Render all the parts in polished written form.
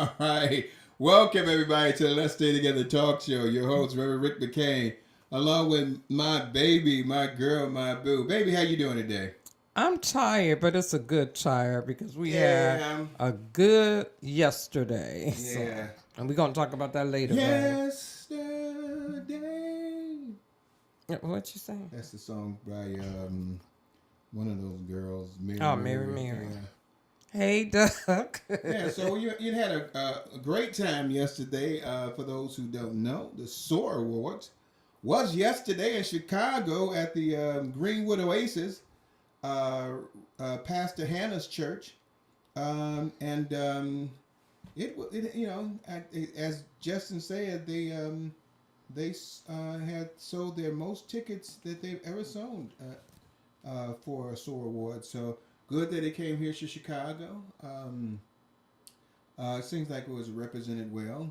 All right. Welcome, everybody, to the Let's Stay Together talk show. Your host, Reverend Rick McCain, along with my baby, my girl, my boo. Baby, how you doing today? I'm tired, but it's a good tired because we had Yeah. a good yesterday. So, Yeah. and we're gonna talk about that later, babe. Yesterday. What you say? That's the song by one of those girls, Mary Oh, Mary, Mary. Mary. Yeah. Hey, Doug. Yeah, so you had a great time yesterday. For those who don't know, the SOAR Awards was yesterday in Chicago at the Greenwood Oasis, uh, Pastor Hannah's church, and it as Justin said, they had sold their most tickets that they've ever sold for a SOAR Award. So good that it came here to Chicago. It seems like it was represented well.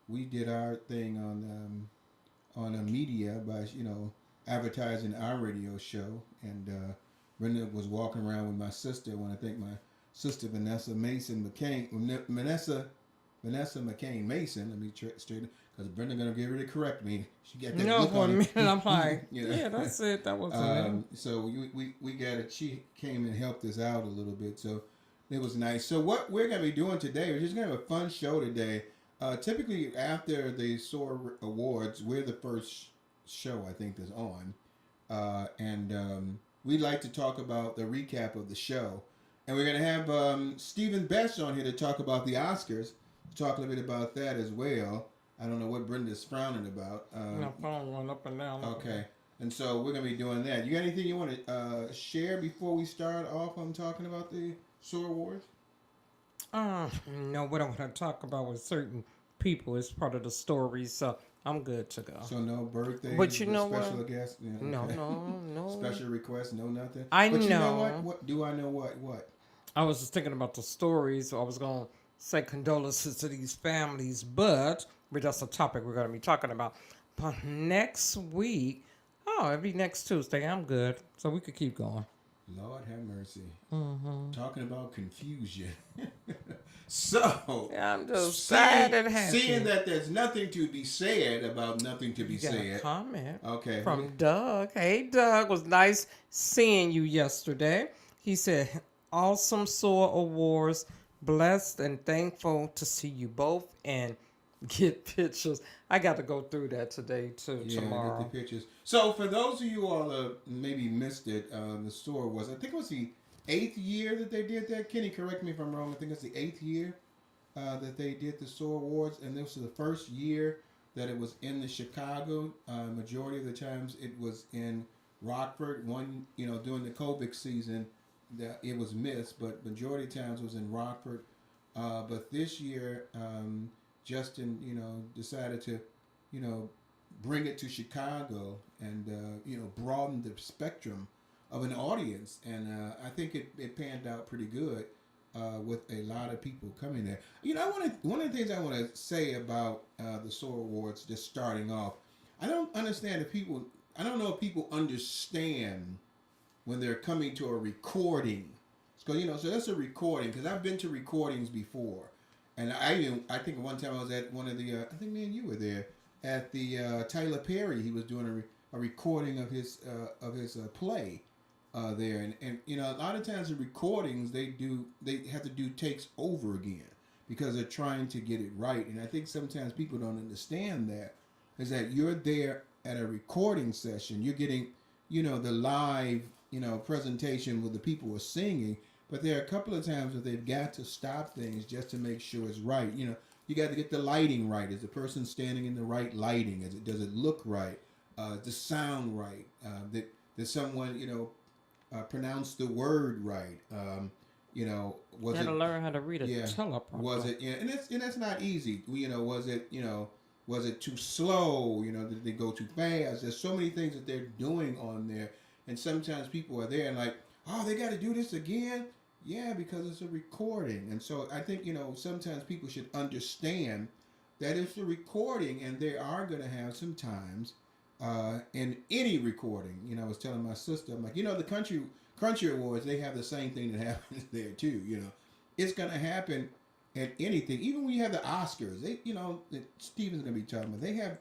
We did our thing on a media by advertising our radio show, and Brenda was walking around with my sister. I want to thank my sister Vanessa Mason McCain, Vanessa McCain Mason. Let me straighten because Brenda gonna get ready to correct me. She got that No, look for a on minute her. I'm like, you know. yeah, that's it. That wasn't it. So we got it. She came and helped us out a little bit. So it was nice. So what we're gonna be doing today, we're just gonna have a fun show today. Typically after the SOAR Awards, we're the first show I think that's on, and we'd like to talk about the recap of the show, and we're gonna have Stephen Best on here to talk about the Oscars, talk a little bit about that as well. I don't know what Brenda's frowning about. My phone went up and down. Okay. And so we're gonna be doing that. You got anything you want to share before we start off on talking about the SOAR Awards? No, what I want to talk about with certain people is part of the story, so I'm good to go. So no birthdays, But you know special what? guests. Yeah, No, okay. no, no. Special requests, no nothing. I But you know what? know. What do I know? What? I was just thinking about the stories. So I was going to say condolences to these families, but that's a topic we're going to be talking about. But next week, oh, it'll be next Tuesday. I'm good. So we could keep going. Lord have mercy. Mm-hmm. Talking about confusion. So, Yeah, I'm just sad and happy. seeing that there's nothing to be said about nothing to be You got a said. comment Okay. from Doug. Hey, Doug. Was nice seeing you yesterday. He said, awesome SOAR Awards. Blessed and thankful to see you both and get pictures. I got to go through that today, too, Yeah, tomorrow. get the pictures. So for those of you all maybe missed it, the store was, I think it was the eighth year that they did that. Kenny, correct me if I'm wrong. I think it's the eighth year that they did the SOAR Awards, and this was the first year that it was in the Chicago. Majority of the times it was in Rockford. One, during the COVID season, that it was missed, but majority of times it was in Rockford. But this year, Justin, decided to, you know, bring it to Chicago and broaden the spectrum of an audience, and I think it panned out pretty good with a lot of people coming there. One of the things I want to say about the SOAR Awards, just starting off, I don't understand if people. I don't know if people understand when they're coming to a recording. So that's a recording because I've been to recordings before, and I think one time I was at one of the I think me and you were there at the Tyler Perry. He was doing a recording of his play there, and a lot of times the recordings they have to do takes over again because they're trying to get it right, and I think sometimes people don't understand that is that you're there at a recording session, you're getting the live presentation where the people are singing, but there are a couple of times that they've got to stop things just to make sure it's right. You got to get the lighting right. Is the person standing in the right lighting? Does it look right? The sound right? Did someone pronounce the word right? Was You it got to learn how to read a yeah? teleprompter. Was it and that's not easy. Was it too slow? Did they go too fast? There's so many things that they're doing on there, and sometimes people are there and like, oh, they got to do this again. Yeah, because it's a recording, and so I think sometimes people should understand that it's a recording, and they are going to have some times in any recording. I was telling my sister, I'm like, the country Awards, they have the same thing that happens there too. It's going to happen at anything. Even when you have the Oscars, they, that Steven's gonna be talking about. They have,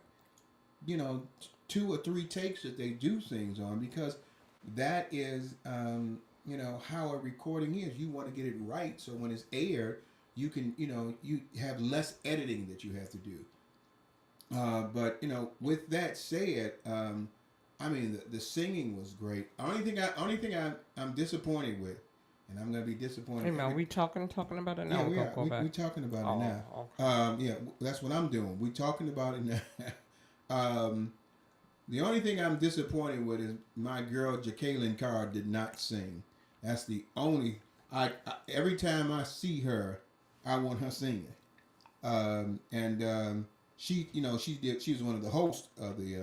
two or three takes that they do things on because that is, how a recording is. You want to get it right, so when it's aired, you can, you have less editing that you have to do. But with that said, I mean the singing was great. I'm disappointed with, and I'm gonna be disappointed. Hey man, we talking about it now. Yeah, we are. Go back. We talking about it now. Okay. Yeah, that's what I'm doing. We talking about it now. The only thing I'm disappointed with is my girl Jacqueline Carr did not sing. That's the only. Every time I see her, I want her singing. She, she did. She was one of the hosts of the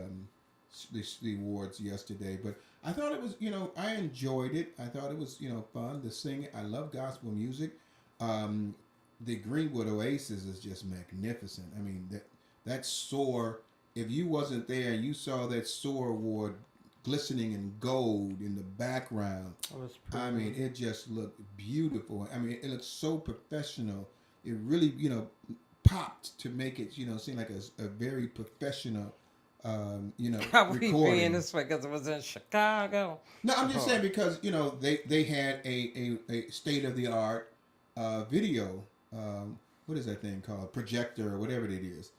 awards yesterday. But I thought it was, I enjoyed it. I thought it was, fun to sing it. I love gospel music. The Greenwood Oasis is just magnificent. I mean, that soar. If you wasn't there and you saw that soar award glistening in gold in the background, I mean, it just looked beautiful. I mean, it looked so professional. It really, popped to make it, seem like a very professional, How we recording. being this way because it was in Chicago. No, I'm just saying because they had a state of the art video. What is that thing called? Projector or whatever it is.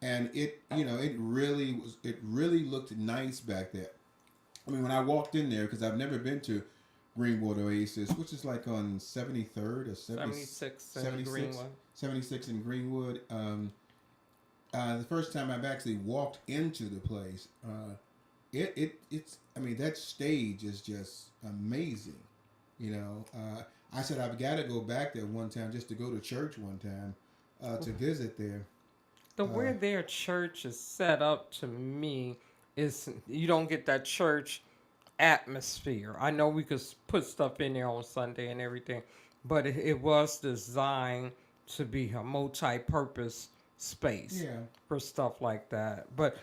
And it really looked nice back there. I mean, when I walked in there, because I've never been to Greenwood Oasis, which is like on 73rd or 76 in Greenwood. 76 in Greenwood. The first time I've actually walked into the place, it's I mean, that stage is just amazing. I said I've got to go back there one time just to go to church one time to visit there. The way their church is set up to me is you don't get that church atmosphere. I know we could put stuff in there on Sunday and everything, but it was designed to be a multi-purpose space for stuff like that. But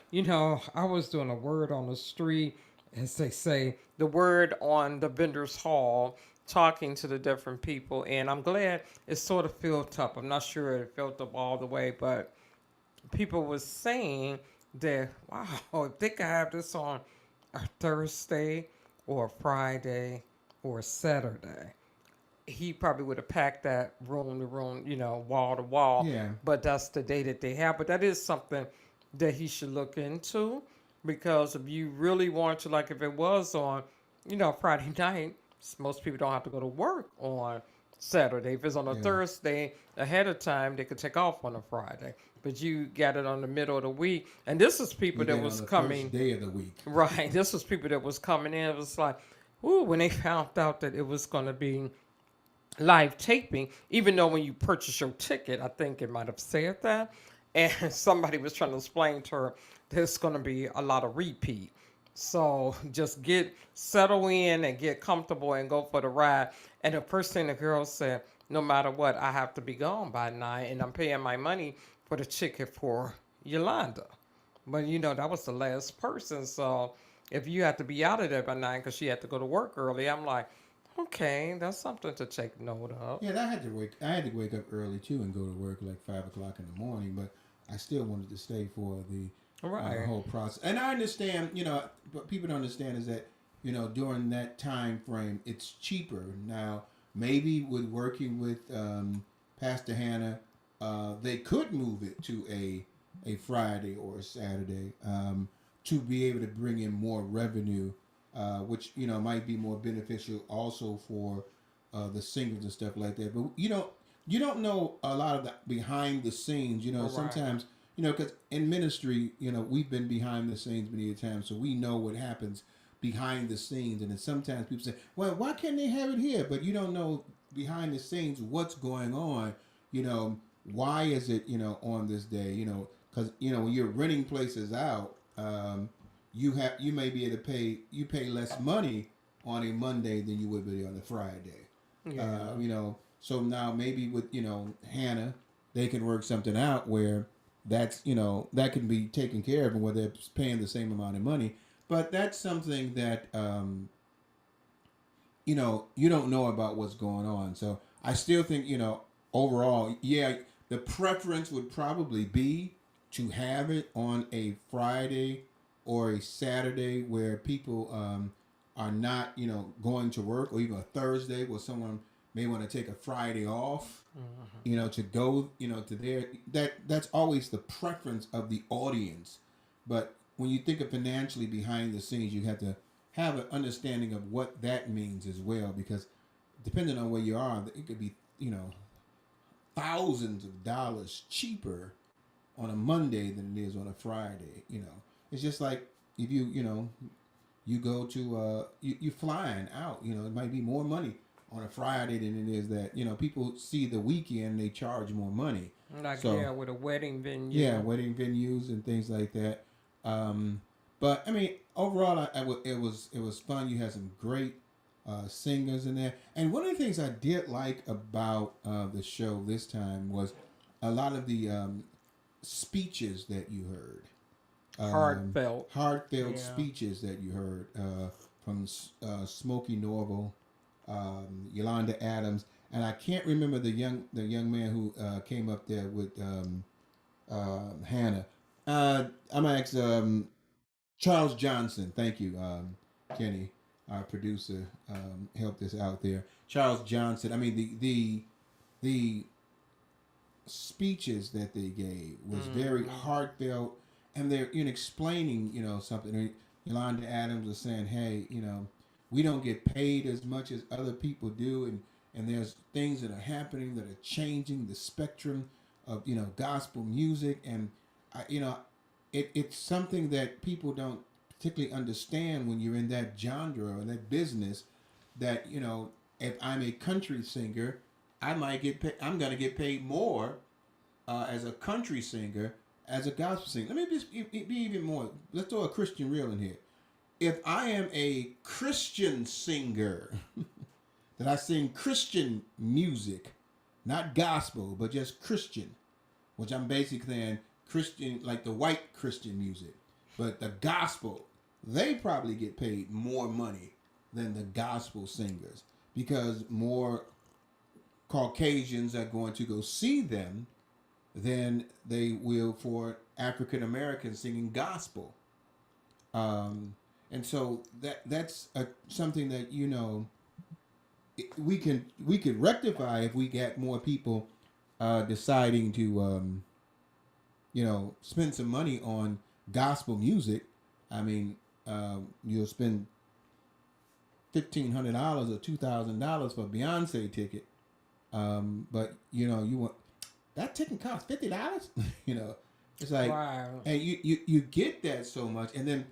I was doing a word on the street, as they say, the word on the vendors hall, talking to the different people, and I'm glad it sort of filled up. I'm not sure it filled up all the way, but people was saying that, wow, if they could have this on a Thursday or a Friday or a Saturday, he probably would have packed that room to room, wall to wall. Yeah. But that's the day that they have. But that is something that he should look into, because if you really want to, like if it was on, Friday night, most people don't have to go to work on Saturday. If it's on a Thursday ahead of time, they could take off on a Friday. But you got it on the middle of the week. And this is people that was coming. First day of the week. Right. This was people that was coming in. It was like, ooh, when they found out that it was going to be live taping, even though when you purchase your ticket, I think it might have said that. And somebody was trying to explain to her there's going to be a lot of repeat. So just settle in and get comfortable and go for the ride. And the first thing the girl said, no matter what, I have to be gone by 9 and I'm paying my money for the ticket for Yolanda. But that was the last person. So if you had to be out of there by 9 because she had to go to work early, I'm like, okay, that's something to take note of. Yeah, I had to wake up early too and go to work like 5 o'clock in the morning, but I still wanted to stay for the whole process. And I understand, but people don't understand is that, during that time frame, it's cheaper. Now, maybe with working with Pastor Hannah, they could move it to a Friday or a Saturday to be able to bring in more revenue, which might be more beneficial also for the singers and stuff like that. But you don't know a lot of the behind the scenes. Sometimes because in ministry, we've been behind the scenes many times, so we know what happens behind the scenes. And then sometimes people say, "Well, why can't they have it here?" But you don't know behind the scenes what's going on. Why is it, on this day, because, when you're renting places out, you may be able to pay less money on a Monday than you would be on a Friday. Yeah. So now maybe with, Hannah, they can work something out where that's, that can be taken care of and where they're paying the same amount of money. But that's something that, you don't know about what's going on. So I still think, overall, yeah, the preference would probably be to have it on a Friday or a Saturday where people are not, going to work, or even a Thursday where someone may want to take a Friday off, to go, to there. That's always the preference of the audience. But when you think of financially behind the scenes, you have to have an understanding of what that means as well, because depending on where you are, it could be, thousands of dollars cheaper on a Monday than it is on a Friday. It's just like if you go to you flying out. It might be more money on a Friday than it is that people see the weekend, they charge more money. Like, So yeah, with a wedding venue. yeah, wedding venues and things like that. But I mean, overall, it was fun. You had some great singers in there, and one of the things I did like about the show this time was a lot of the speeches that you heard. Heartfelt Yeah. speeches that you heard from Smokey Norval, Yolanda Adams, and I can't remember the young man who came up there with Hannah. I'm gonna ask Charles Johnson. Thank you, Kenny, our producer, helped us out there. Charles Johnson. I mean, the speeches that they gave was very heartfelt, and they're explaining something. Yolanda Adams was saying, hey, we don't get paid as much as other people do, and there's things that are happening that are changing the spectrum of gospel music, and it's something that people don't particularly understand when you're in that genre or that business. That if I'm a country singer, I might get paid. I'm gonna get paid more as a country singer as a gospel singer. Let me just be even more. Let's throw a Christian reel in here. If I am a Christian singer, that I sing Christian music, not gospel, but just Christian, which I'm basically saying Christian, like the white Christian music, but the gospel, they probably get paid more money than the gospel singers, because more Caucasians are going to go see them than they will for African Americans singing gospel. And so that's something that we could rectify if we get more people deciding to spend some money on gospel music. I mean, you'll spend $1,500 or $2,000 for a Beyonce ticket, but you want that ticket costs $50. It's like, Wow. and you get that so much, and then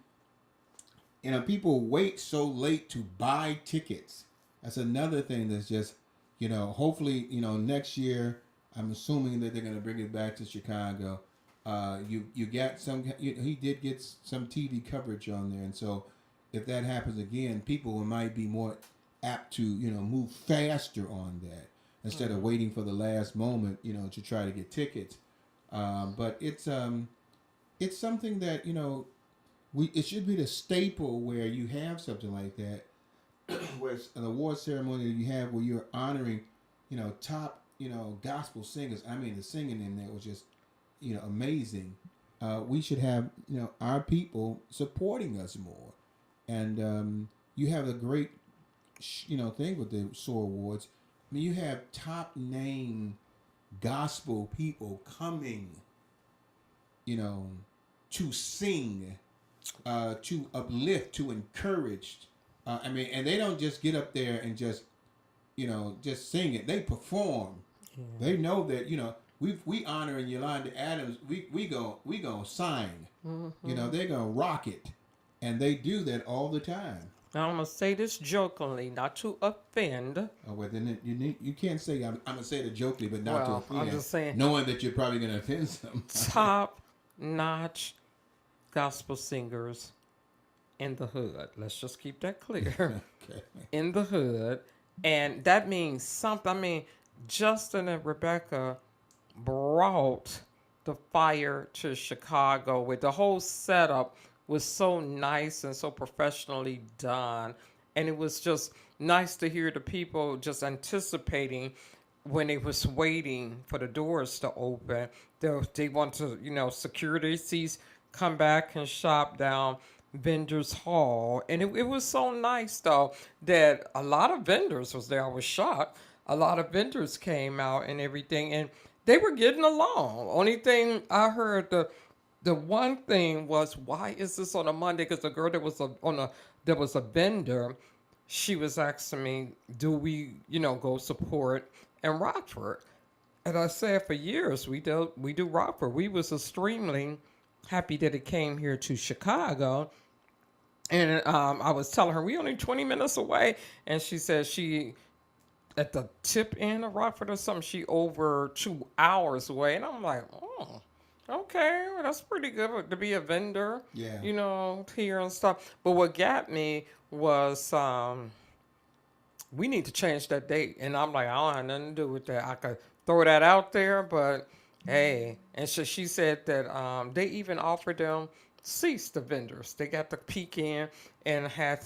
people wait so late to buy tickets. That's another thing that's just hopefully next year. I'm assuming that they're going to bring it back to Chicago. You got some. He did get some TV coverage on there, and so if that happens again, people might be more apt to move faster on that instead of waiting for the last moment to try to get tickets. But it's something that it should be the staple where you have something like that, where it's an award ceremony that you have where you're honoring top gospel singers. I mean, the singing in there was just amazing. We should have our people supporting us more, and you have a great thing with the SOAR Awards. I mean, you have top name gospel people coming to sing, to uplift, to encourage. I mean, and they don't just get up there and just sing it. They perform. Yeah. They know that we honoring Yolanda Adams. We gonna sign. Mm-hmm. They're gonna rock it, and they do that all the time. I'm gonna say this jokingly, not to offend. Oh well, then you can't say I'm gonna say it jokingly, but not to offend. I'm just saying, knowing that you're probably gonna offend some top-notch gospel singers in the hood. Let's just keep that clear. Okay. In the hood, and that means something. I mean, Justin and Rebecca brought the fire to Chicago with the whole setup. Was so nice and so professionally done. And it was just nice to hear the people just anticipating when they was waiting for the doors to open, they want to, security seats come back and shop down vendors hall, and it was so nice though that a lot of vendors was there. I was shocked. A lot of vendors came out and everything, and they were getting along. Only thing I heard, the one thing was, why is this on a Monday? Because the girl that was there was a vendor, she was asking me, do we, go support in Rockford? And I said, for years we do Rockford. We was extremely happy that it came here to Chicago. And I was telling her we only 20 minutes away, and she said she at the tip end of Rockford or something. She over 2 hours away, and I'm like, oh, okay, well, that's pretty good to be a vendor, Yeah. here and stuff. But what got me was we need to change that date. And I'm like, I don't have nothing to do with that. I could throw that out there, but hey. And so she said that they even offered them seats to vendors. They got to peek in and had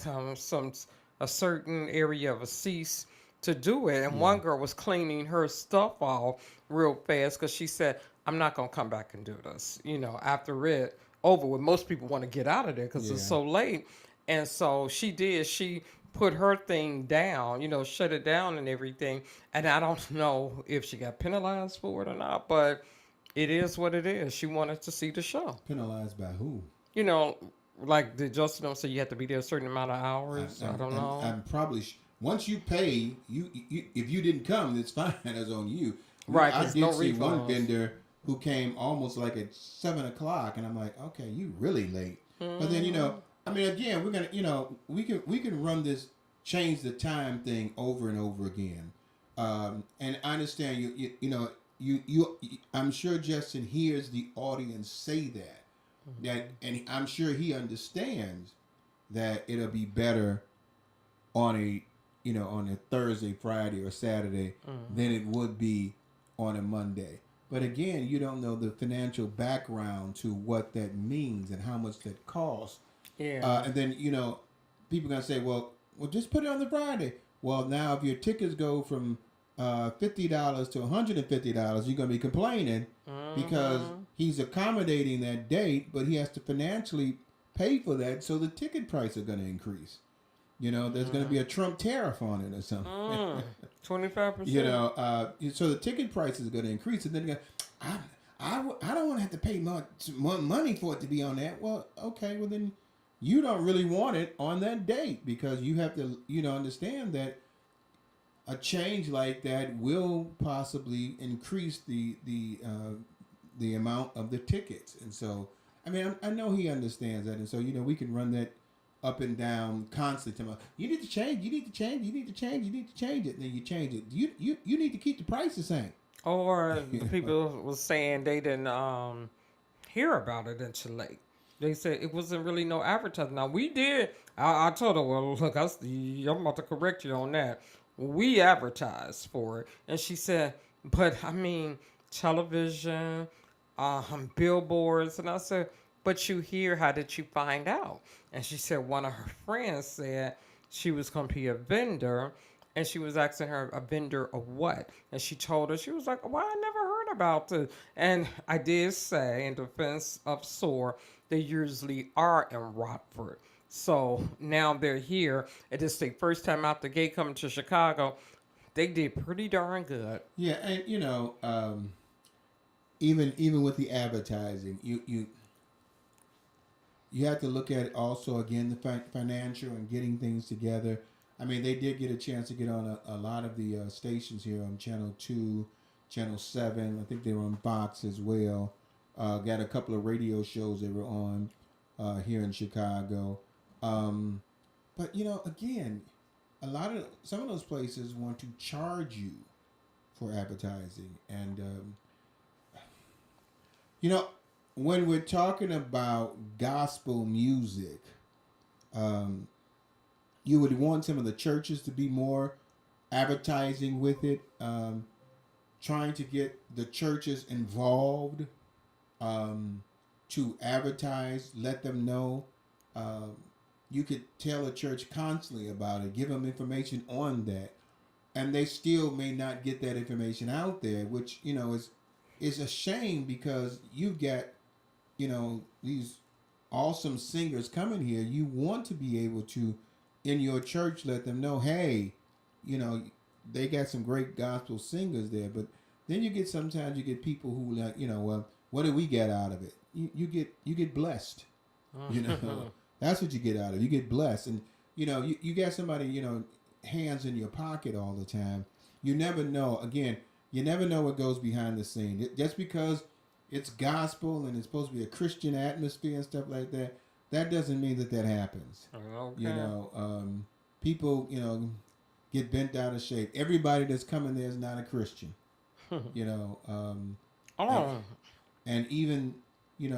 a certain area of a cease to do it. And one girl was cleaning her stuff off real fast because she said, I'm not going to come back and do this, after it over with. Most people want to get out of there because it's so late. And so she did. She put her thing down, shut it down and everything. And I don't know if she got penalized for it or not, but it is what it is. She wanted to see the show. Penalized by who? Like the Justin said, you have to be there a certain amount of hours. I don't know. I'm probably once you pay, you if you didn't come, it's fine. That's on you. Right. I did no see refunds. one vendor who came almost like at 7:00, and I'm like, okay, you really late. But then I mean, again, we're gonna we can run this change the time thing over and over again. And I understand you I'm sure Justin hears the audience say that, and I'm sure he understands that it'll be better on a Thursday, Friday, or Saturday than it would be on a Monday. But again, you don't know the financial background to what that means and how much that costs. Yeah. And then people are gonna say, well, just put it on the Friday. Well, now if your tickets go from $50 to $150, you're gonna be complaining because he's accommodating that date, but he has to financially pay for that, so the ticket price are gonna increase. There's gonna be a Trump tariff on it or something. 25%. So the ticket price is gonna increase, and then you go, I don't want to have to pay more money for it to be on that. Well, okay, well then you don't really want it on that date because you have to, understand that a change like that will possibly increase the amount of the tickets. And so, I mean, I know he understands that. And so, we can run that up and down constantly. You need to change, you need to change, you need to change, you need to change it. And then you change it. You need to keep the price the same. Or people was saying they didn't hear about it until late. They said it wasn't really no advertising. Now we did. I told her, well, look, I'm about to correct you on that. We advertised for it, and she said, but I mean, television, billboards, and I said, but you hear? How did you find out? And she said one of her friends said she was going to be a vendor, and she was asking her, a vendor of what? And she told her, she was like, well, I never heard about this. And I did say, in defense of SOAR, they usually are in Rockford. So now they're here. It is their first time out the gate coming to Chicago. They did pretty darn good. Yeah, and even with the advertising, you have to look at also again the financial and getting things together. I mean, they did get a chance to get on a lot of the stations here on Channel 2, Channel 7. I think they were on Fox as well. Got a couple of radio shows they were on here in Chicago. But, again, some of those places want to charge you for advertising. And, when we're talking about gospel music, you would want some of the churches to be more advertising with it, trying to get the churches involved to advertise, let them know. You could tell a church constantly about it, give them information on that. and they still may not get that information out there, which is a shame because you've got these awesome singers coming here. You want to be able to in your church let them know, hey, you know, they got some great gospel singers there, but then sometimes you get people who like, well, what do we get out of it? You get blessed. That's what you get out of it. You get blessed, and you got somebody hands in your pocket all the time. You never know. Again, you never know what goes behind the scene. Just because it's gospel and it's supposed to be a Christian atmosphere and stuff like that, that doesn't mean that happens. Okay. People get bent out of shape. Everybody that's coming there is not a Christian. Oh. And even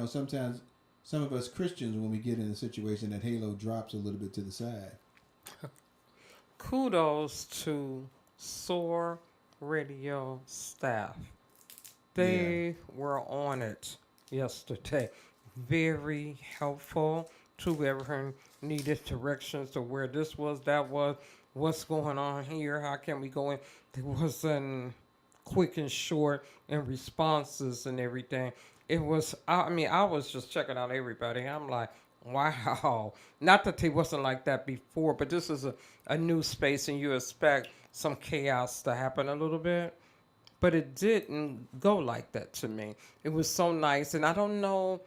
sometimes some of us Christians, when we get in a situation, that halo drops a little bit to the side. Kudos to SOAR Radio staff. They were on it yesterday. Very helpful to whoever needed directions to where this was, that was, what's going on here, how can we go in. There wasn't quick and short and responses and everything. It was, I was just checking out everybody. I'm like, wow. Not that they wasn't like that before, but this is a new space and you expect some chaos to happen a little bit. But it didn't go like that to me. It was so nice. And I don't know,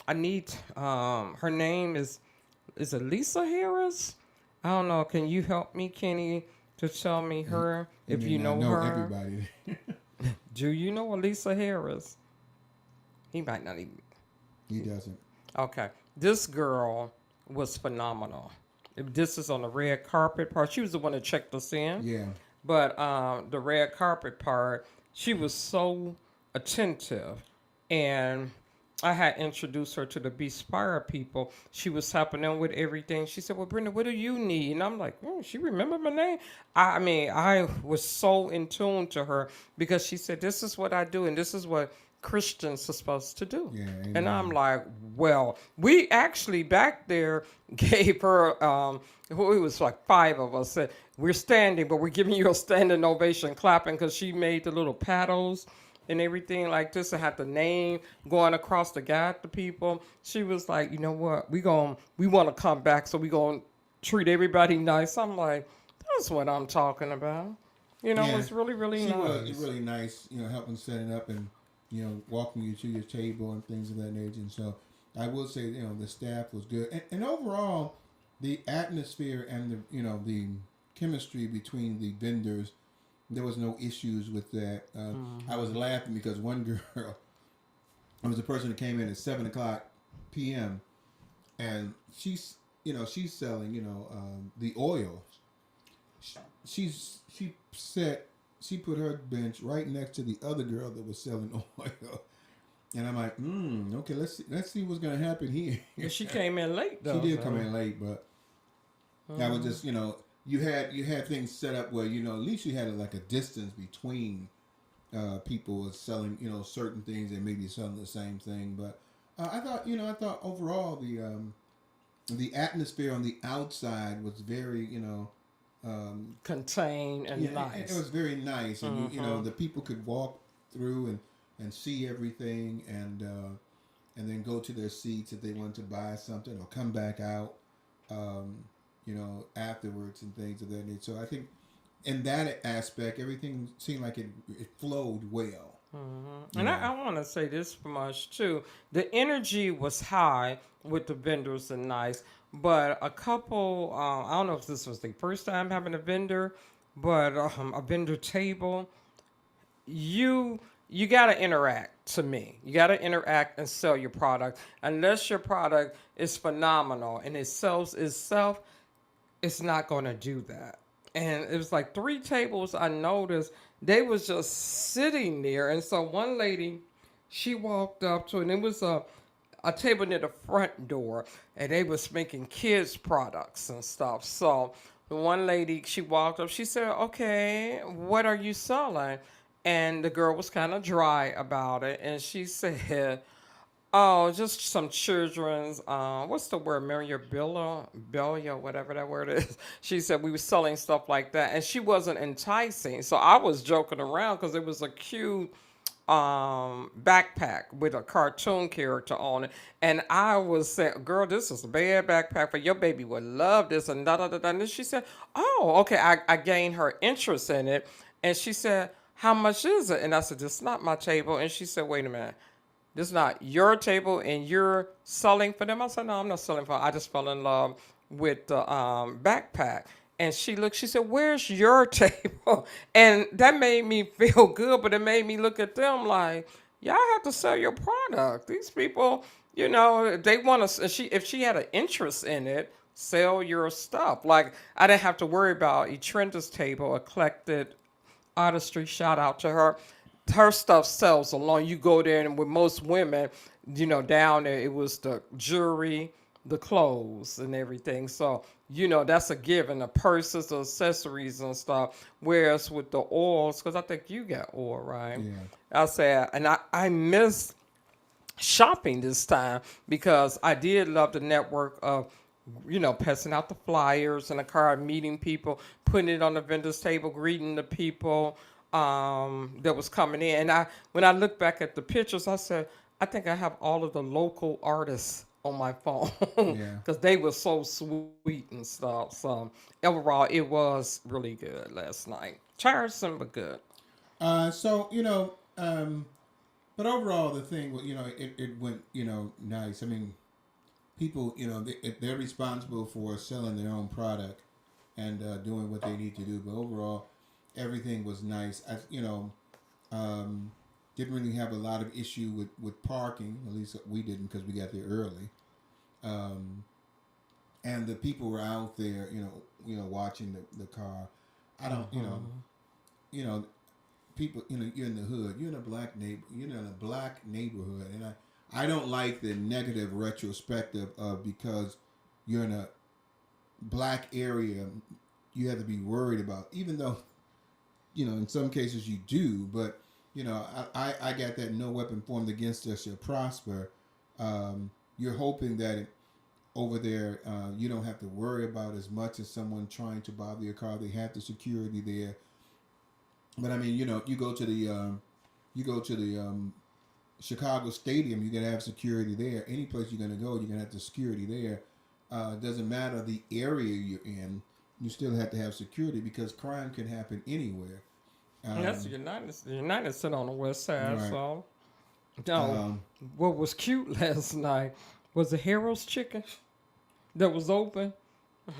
I need, her name is it Lisa Harris? I don't know. Can you help me, Kenny, to tell me her, if you know her? Everybody. Do you know Lisa Harris? He might not even. He doesn't. Okay. This girl was phenomenal. This is on the red carpet part. She was the one that checked us in. Yeah. But the red carpet part, she was so attentive. And I had introduced her to the Bespire people. She was helping them with everything. She said, well, Brenda, what do you need? And I'm like, she remembered my name? I was so in tune to her because she said, this is what I do and this is what Christians are supposed to do. Yeah, and I'm like, well, we actually back there gave her, it was like 5 of us said, we're standing, but we're giving you a standing ovation clapping because she made the little paddles and everything like this and had the name going across to guide the people. She was like, you know what, we want to come back, so we going to treat everybody nice. I'm like, that's what I'm talking about. It's really, really nice. She was really nice, helping set it up and, walking you to your table and things of that nature. And so I will say, the staff was good. And overall, the atmosphere and the chemistry between the vendors, there was no issues with that. I was laughing because one girl, it was a person that came in at 7:00 p.m. and she's selling, the oils. She put her bench right next to the other girl that was selling oil. And I'm like, okay, let's see what's gonna happen here. She came in late though. She did come in late, but that was just, you had things set up where, at least you had like a distance between people selling, certain things and maybe selling the same thing. But I thought overall the atmosphere on the outside was very, contained and nice. It was very nice, and the people could walk through and see everything, and then go to their seats if they wanted to buy something or come back out, afterwards and things of that nature. So I think in that aspect, everything seemed like it flowed well. Mm-hmm. And I want to say this much too: the energy was high with the vendors and nice. But a couple, I don't know if this was the first time having a vendor, but a vendor table, you got to interact to me. You got to interact and sell your product. Unless your product is phenomenal and it sells itself, it's not going to do that. And it was like 3 tables I noticed, they was just sitting there. And so one lady, she walked up to, and it was a table near the front door, and they was making kids products and stuff. So the one lady, she walked up, she said, okay, what are you selling? And the girl was kind of dry about it, and she said, Oh, just some children's. What's the word? Belia, whatever that word is. She said we were selling stuff like that, and she wasn't enticing. So I was joking around because it was a cute backpack with a cartoon character on it, and I was saying, "Girl, this is a bad backpack for your baby would love this," and da da da da. And then she said, "Oh, okay." I gained her interest in it, and she said, "How much is it?" And I said, "This is not my table." And she said, "Wait a minute." This is not your table and you're selling for them. I said, no, I'm not selling for them. I just fell in love with the backpack. And she looked, she said, where's your table? And that made me feel good, but it made me look at them like, y'all have to sell your product. These people, if they want to, if she had an interest in it, sell your stuff. Like, I didn't have to worry about Etrenda's table, eclectic artistry. Shout out to her. Her stuff sells alone. You go there, and with most women, down there, it was the jewelry, the clothes, and everything. So, that's a given. The purses, the accessories, and stuff. Whereas with the oils, because I think you got oil, right? Yeah. I said, and I miss shopping this time because I did love the network of passing out the flyers in the car, meeting people, putting it on the vendor's table, greeting the people that was coming in. And when I look back at the pictures, I said, I think I have all of the local artists on my phone Yeah. because they were so sweet and stuff. So overall, it was really good last night. Tiresome, but good. So but overall, the thing, it went, nice. I mean, people, they're responsible for selling their own product and doing what they need to do. But overall, everything was nice. Um, didn't really have a lot of issue with parking. At least we didn't because we got there early. Um, and the people were out there, watching the car. I don't, you know, people, you're in the hood, you're in a black neighborhood, and I don't like the negative retrospective of because you're in a black area, you have to be worried about, even though, in some cases you do, but, I got that no weapon formed against us shall prosper. You're hoping that over there, you don't have to worry about as much as someone trying to bother your car. They have the security there. But I mean, you go to the Chicago Stadium, you're gonna have security there. Any place you're gonna go, you're gonna have the security there. Doesn't matter the area you're in, you still have to have security because crime can happen anywhere. And that's Um, the United sit on the west side, right. so no. Um, What was cute last night was the Harold's chicken that was open.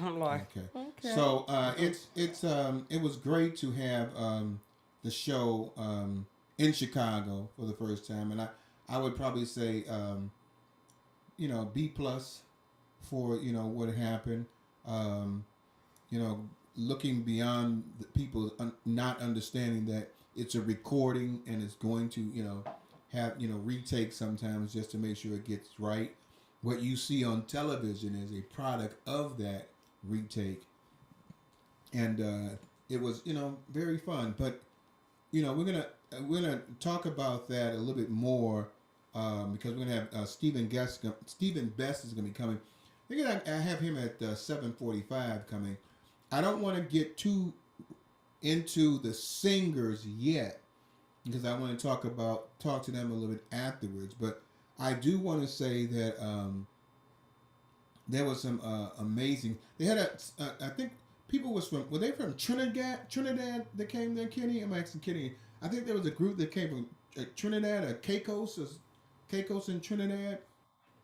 I'm like, okay. okay. So it was great to have the show in Chicago for the first time, and I would probably say B plus for what happened. Um, Looking beyond the people not understanding that it's a recording and it's going to have retake sometimes just to make sure it gets right. What you see on television is a product of that retake, and it was very fun. But we're gonna talk about that a little bit more because we're gonna have Stephen Best is gonna be coming. I have him at 7:45 coming. I don't want to get too into the singers yet because I want to talk to them a little bit afterwards. But I do want to say that there was some amazing. They had I think people were they from Trinidad that came there. Kenny, I'm asking Kenny. I think there was a group that came from Trinidad, Caicos in Trinidad.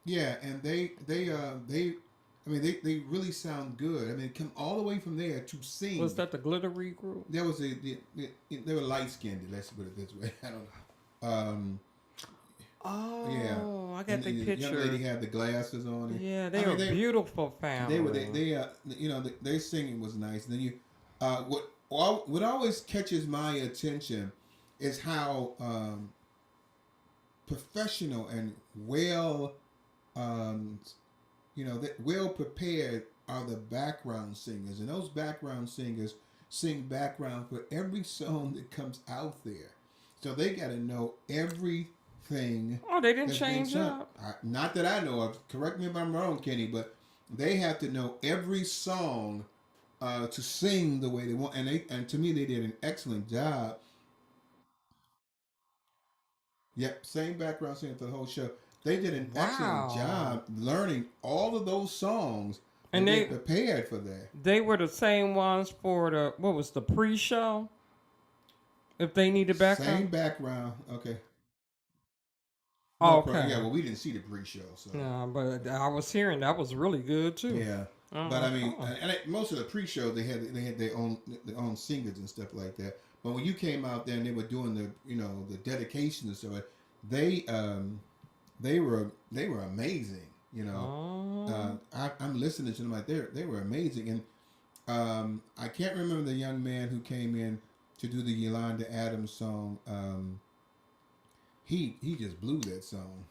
Yeah, and they I mean they really sound good. I mean, come all the way from there to Was sing. that the glittery group? There was they were light skinned. Let's put it this way. I don't know. Yeah, Oh, I got and the the young lady picture. had the glasses on. And, Yeah, I they are mean, a beautiful they were family. their singing was nice. And then what always catches my attention is how professional and well um, well prepared are the background singers, and those background singers sing background for every song that comes out there. So they got to know every thing Oh, they didn't that's being change sung. up. Not that I know of. Correct me if I'm wrong, Kenny, but they have to know every song to sing the way they want, and to me they did an excellent job. Yep, same background singer for the whole show. They did an excellent Wow. job learning all of those songs and And being they prepared for that. they were the same ones for the what was the pre-show? If they needed Same backup. background. Okay. No problem. Yeah, Okay. well, we didn't see the pre-show, so No, but I was hearing that was really good too. yeah. But I mean, Uh-uh. most of the pre-show they had their own singers and stuff like that. But when you came out there and they were doing the dedication and stuff, they they were amazing. Oh. I'm listening to them like they were amazing, and I can't remember the young man who came in to do the Yolanda Adams song. He just blew that song.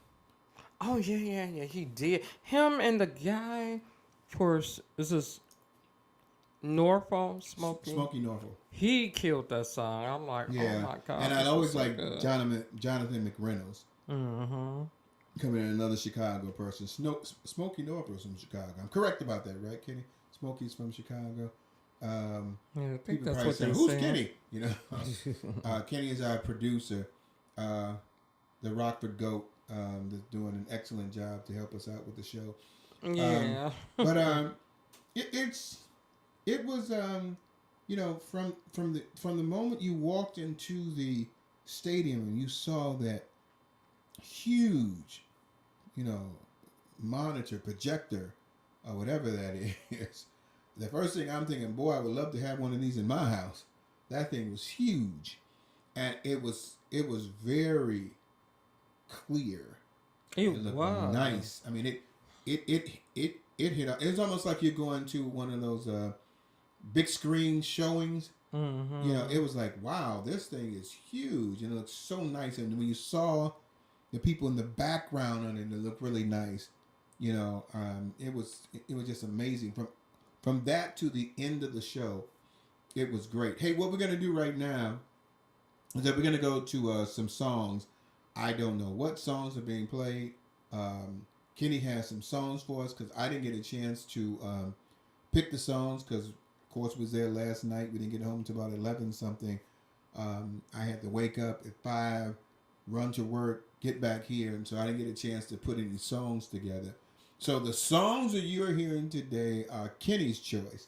Oh yeah, yeah, yeah. He did. Him and the guy for this is Norfolk Smoking. Smokey Norfolk. He killed that song. I'm like, oh Yeah, my god, and I this is always so like good. Jonathan McReynolds Mm-hmm. coming in, another Chicago person. Smokey Norfolk's from Chicago. I'm correct about that, right, Kenny? Smokey's from Chicago. Yeah, I think People that's probably what say, they "Who's said. Kenny?" Kenny is our producer, uh, the Rockford Goat, that's doing an excellent job to help us out with the show. Um, Yeah. but it's it was from the moment you walked into the stadium and you saw that huge, you know, monitor projector or whatever that is. The first thing I'm thinking, boy, I would love to have one of these in my house. That thing was huge, and it was very clear. It It looked was. nice. I mean, it hit. It's almost like you're going to one of those big screen showings. Mm-hmm. It was like, wow, this thing is huge, and it looks so nice. And when you saw the people in the background on it, it looked really nice. It was just amazing from that to the end of the show. It was great. Hey, what we're gonna do right now is that we're gonna go to some songs. I don't know what songs are being played. Um, Kenny has some songs for us because I didn't get a chance to pick the songs because, of course, we was there last night. We didn't get home until about 11 something. I had to wake up at 5, run to work, get back here, and so I didn't get a chance to put any songs together. So the songs that you're hearing today are Kenny's choice,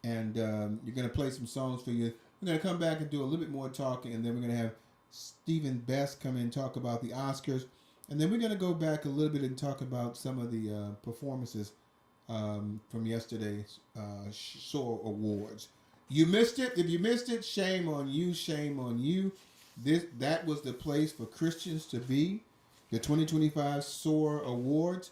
and you're gonna play some songs for you. We're gonna come back and do a little bit more talking, and then we're gonna have Stephen Best come in and talk about the Oscars, and then we're gonna go back a little bit and talk about some of the performances from yesterday's SOAR Awards. You missed it. If you missed it, shame on you. Shame on you. That was the place for Christians to be. The 2025 SOAR Awards.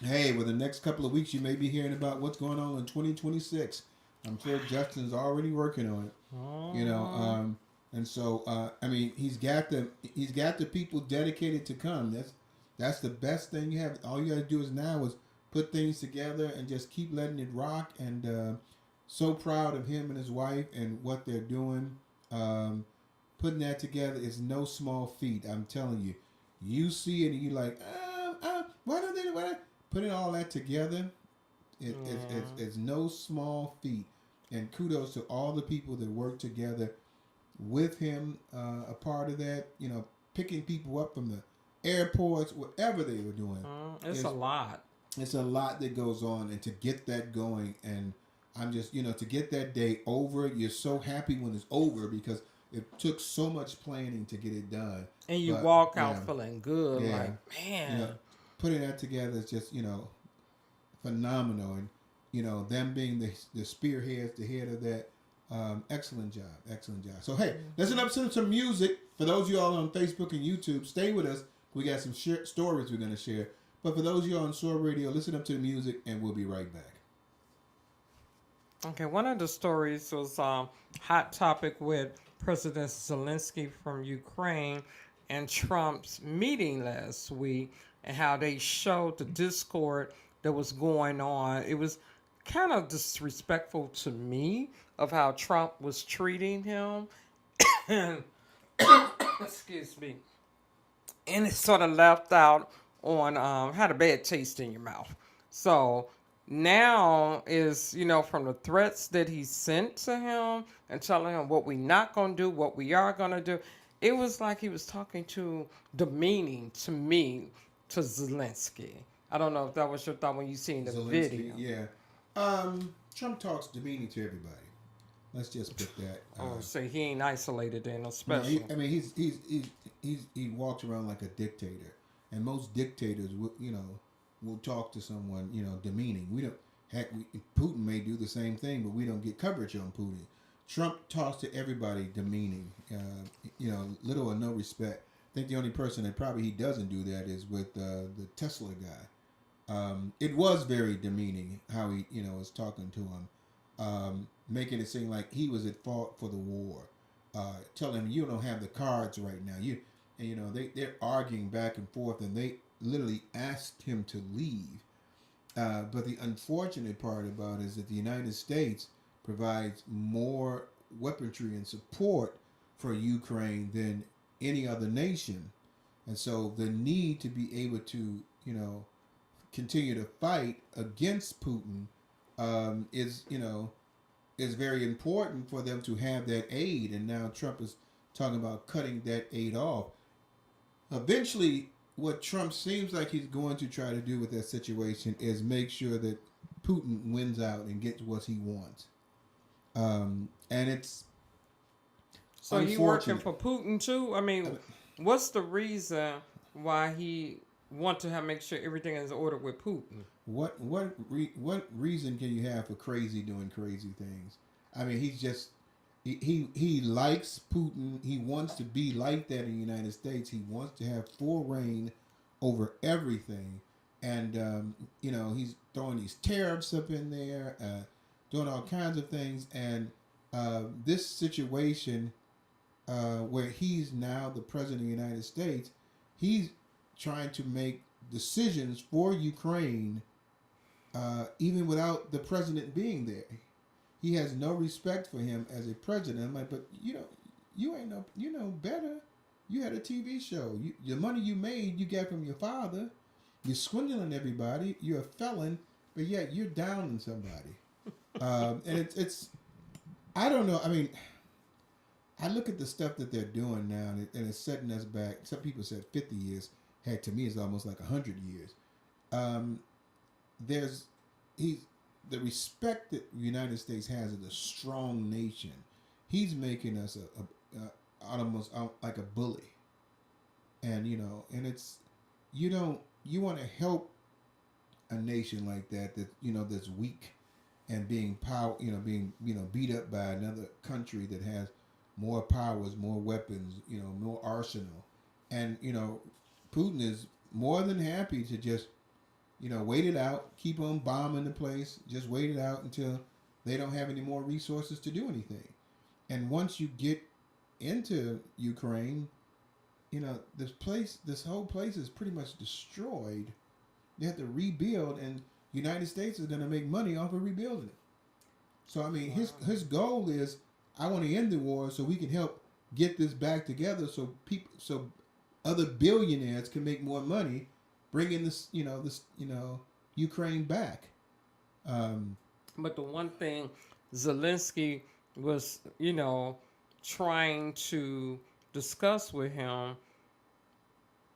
Hey, with the next couple of weeks, you may be hearing about what's going on in 2026. I'm sure Justin's already working on it. And so I mean, he's got the people dedicated to come. That's the best thing you have. All you got to do is now is put things together and just keep letting it rock. And so proud of him and his wife and what they're doing. Putting that together is no small feat. I'm telling you. You see it and you're like, why do they? Putting all that together, it's no small feat. And kudos to all the people that work together with him, a part of that. Picking people up from the airports, whatever they were doing. It's a lot. It's a lot that goes on, and to get that going, and I'm just, to get that day over, you're so happy when it's over because it took so much planning to get it done. And you But, walk yeah, out feeling good, yeah, like, man. putting that together is just, phenomenal. And, them being the spearheads, the head of that, excellent job. Excellent job. So, hey, listen up to some music. For those of you all on Facebook and YouTube, stay with us. We got some stories we're going to share. But for those of you on SOAR Radio, listen up to the music, and we'll be right back. Okay, one of the stories was hot topic with President Zelensky from Ukraine and Trump's meeting last week and how they showed the discord that was going on. It was kind of disrespectful to me of how Trump was treating him. Excuse me. and it sort of left out on had a bad taste in your mouth. So now is, from the threats that he sent to him and telling him what we not gonna do, what we are gonna do. It was like he was talking to demeaning to me to Zelensky. I don't know if that was your thought when you seen the Zelensky, video. yeah. Trump talks demeaning to everybody. Let's just put that. Oh, say he ain't isolated in a No, special. I mean, he walks around like a dictator, and most dictators will talk to someone demeaning. We don't. Heck, Putin may do the same thing, but we don't get coverage on Putin. Trump talks to everybody demeaning. Little or no respect. I think the only person that probably he doesn't do that is with the Tesla guy. It was very demeaning how he was talking to him, making it seem like he was at fault for the war. Telling him you don't have the cards right now. They're arguing back and forth, and they literally asked him to leave. But the unfortunate part about it is that the United States provides more weaponry and support for Ukraine than any other nation, and so the need to be able to continue to fight against Putin is very important for them to have that aid. And now Trump is talking about cutting that aid off. Eventually, what Trump seems like he's going to try to do with that situation is make sure that Putin wins out and gets what he wants. And it's So he working for Putin too? I mean, what's the reason why he want to make sure everything is ordered with Putin? What reason can you have for crazy doing crazy things? I mean, he's just he likes Putin. He wants to be like that in the United States. He wants to have full reign over everything, and he's throwing these tariffs up in there, doing all kinds of things, and this situation where he's now the president of the United States, he's trying to make decisions for Ukraine, even without the president being there. He has no respect for him as a president. I'm like, but you ain't better. You had a TV show. Your money you made, you got from your father. You're swindling everybody. You're a felon, but yet you're downing somebody. And it's I don't know. I mean, I look at the stuff that they're doing now, and it's setting us back. Some people said 50 years. Heck, to me, it's almost like 100 years. The respect that the United States has as a strong nation. He's making us almost like a bully, and and it's you want to help a nation like that that's weak and being being beat up by another country that has more powers, more weapons, more arsenal, and Putin is more than happy to just wait it out, keep on bombing the place, just wait it out until they don't have any more resources to do anything. And once you get into Ukraine, this whole place is pretty much destroyed. They have to rebuild, and the United States is going to make money off of rebuilding it. So I mean, his goal is, I want to end the war so we can help get this back together, so other billionaires can make more money, bringing this Ukraine back. But the one thing Zelensky was, trying to discuss with him,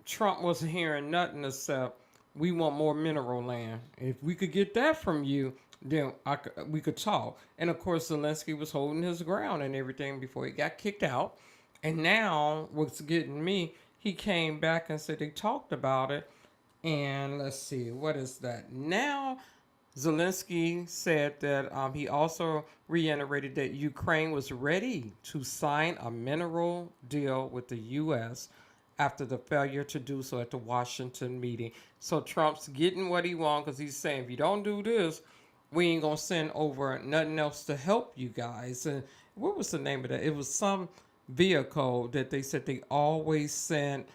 Trump wasn't hearing nothing except, we want more mineral land. If we could get that from you, then we could talk. And of course, Zelensky was holding his ground and everything before he got kicked out. And now, what's getting me, he came back and said they talked about it. And let's see, what is that? Now, Zelensky said that he also reiterated that Ukraine was ready to sign a mineral deal with the U.S. after the failure to do so at the Washington meeting. So Trump's getting what he wants, because he's saying, if you don't do this, we ain't going to send over nothing else to help you guys. And what was the name of that? It was some vehicle that they said they always sent.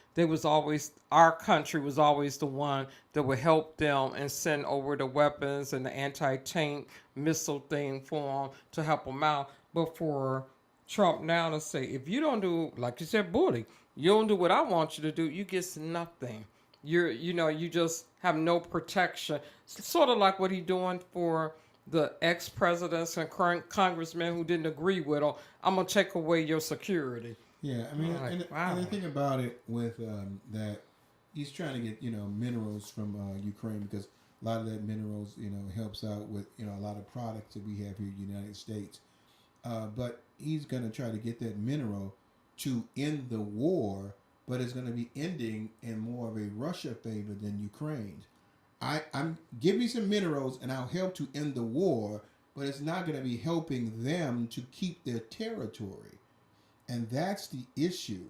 Our country was always the one that would help them and send over the weapons and the anti-tank missile thing for them to help them out. But for Trump now to say, if you don't do, like you said, bully, You don't do what I want you to do, you get nothing. You just have no protection. Sort of like what he doing for the ex-presidents and current congressmen who didn't agree with him. I'm gonna take away your security. Yeah, I mean, Like, and the thing about it with that, he's trying to get minerals from Ukraine because a lot of that minerals helps out with a lot of products that we have here in the United States. But he's going to try to get that mineral to end the war, but it's going to be ending in more of a Russia favor than Ukraine. I'm give me some minerals and I'll help to end the war, but it's not going to be helping them to keep their territory, and that's the issue.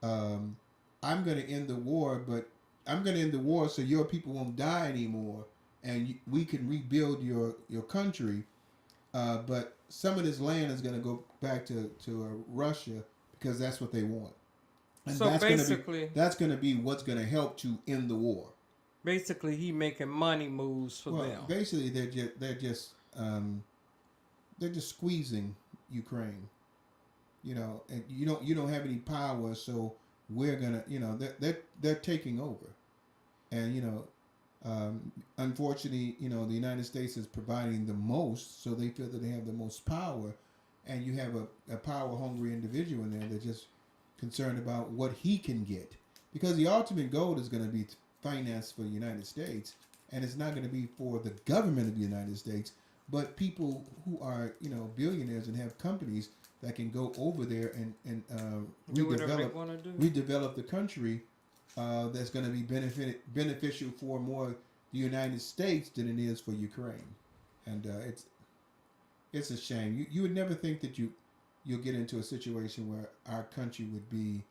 I'm going to end the war, but I'm going to end the war so your people won't die anymore, and we can rebuild your country. But some of this land is going to go back to Russia because that's what they want, and so basically, that's going to be what's going to help to end the war. basically, he making money moves for them. Basically, they're just squeezing Ukraine. And you don't have any power, so we're gonna, they're taking over, and unfortunately, the United States is providing the most, so they feel that they have the most power, and you have a power hungry individual in there that's just concerned about what he can get, because the ultimate goal is going to be finance for the United States, and it's not going to be for the government of the United States, but people who are billionaires and have companies that can go over there and redevelop the country. That's going to be beneficial for more the United States than it is for Ukraine, and it's a shame. You would never think that you'll get into a situation where our country would be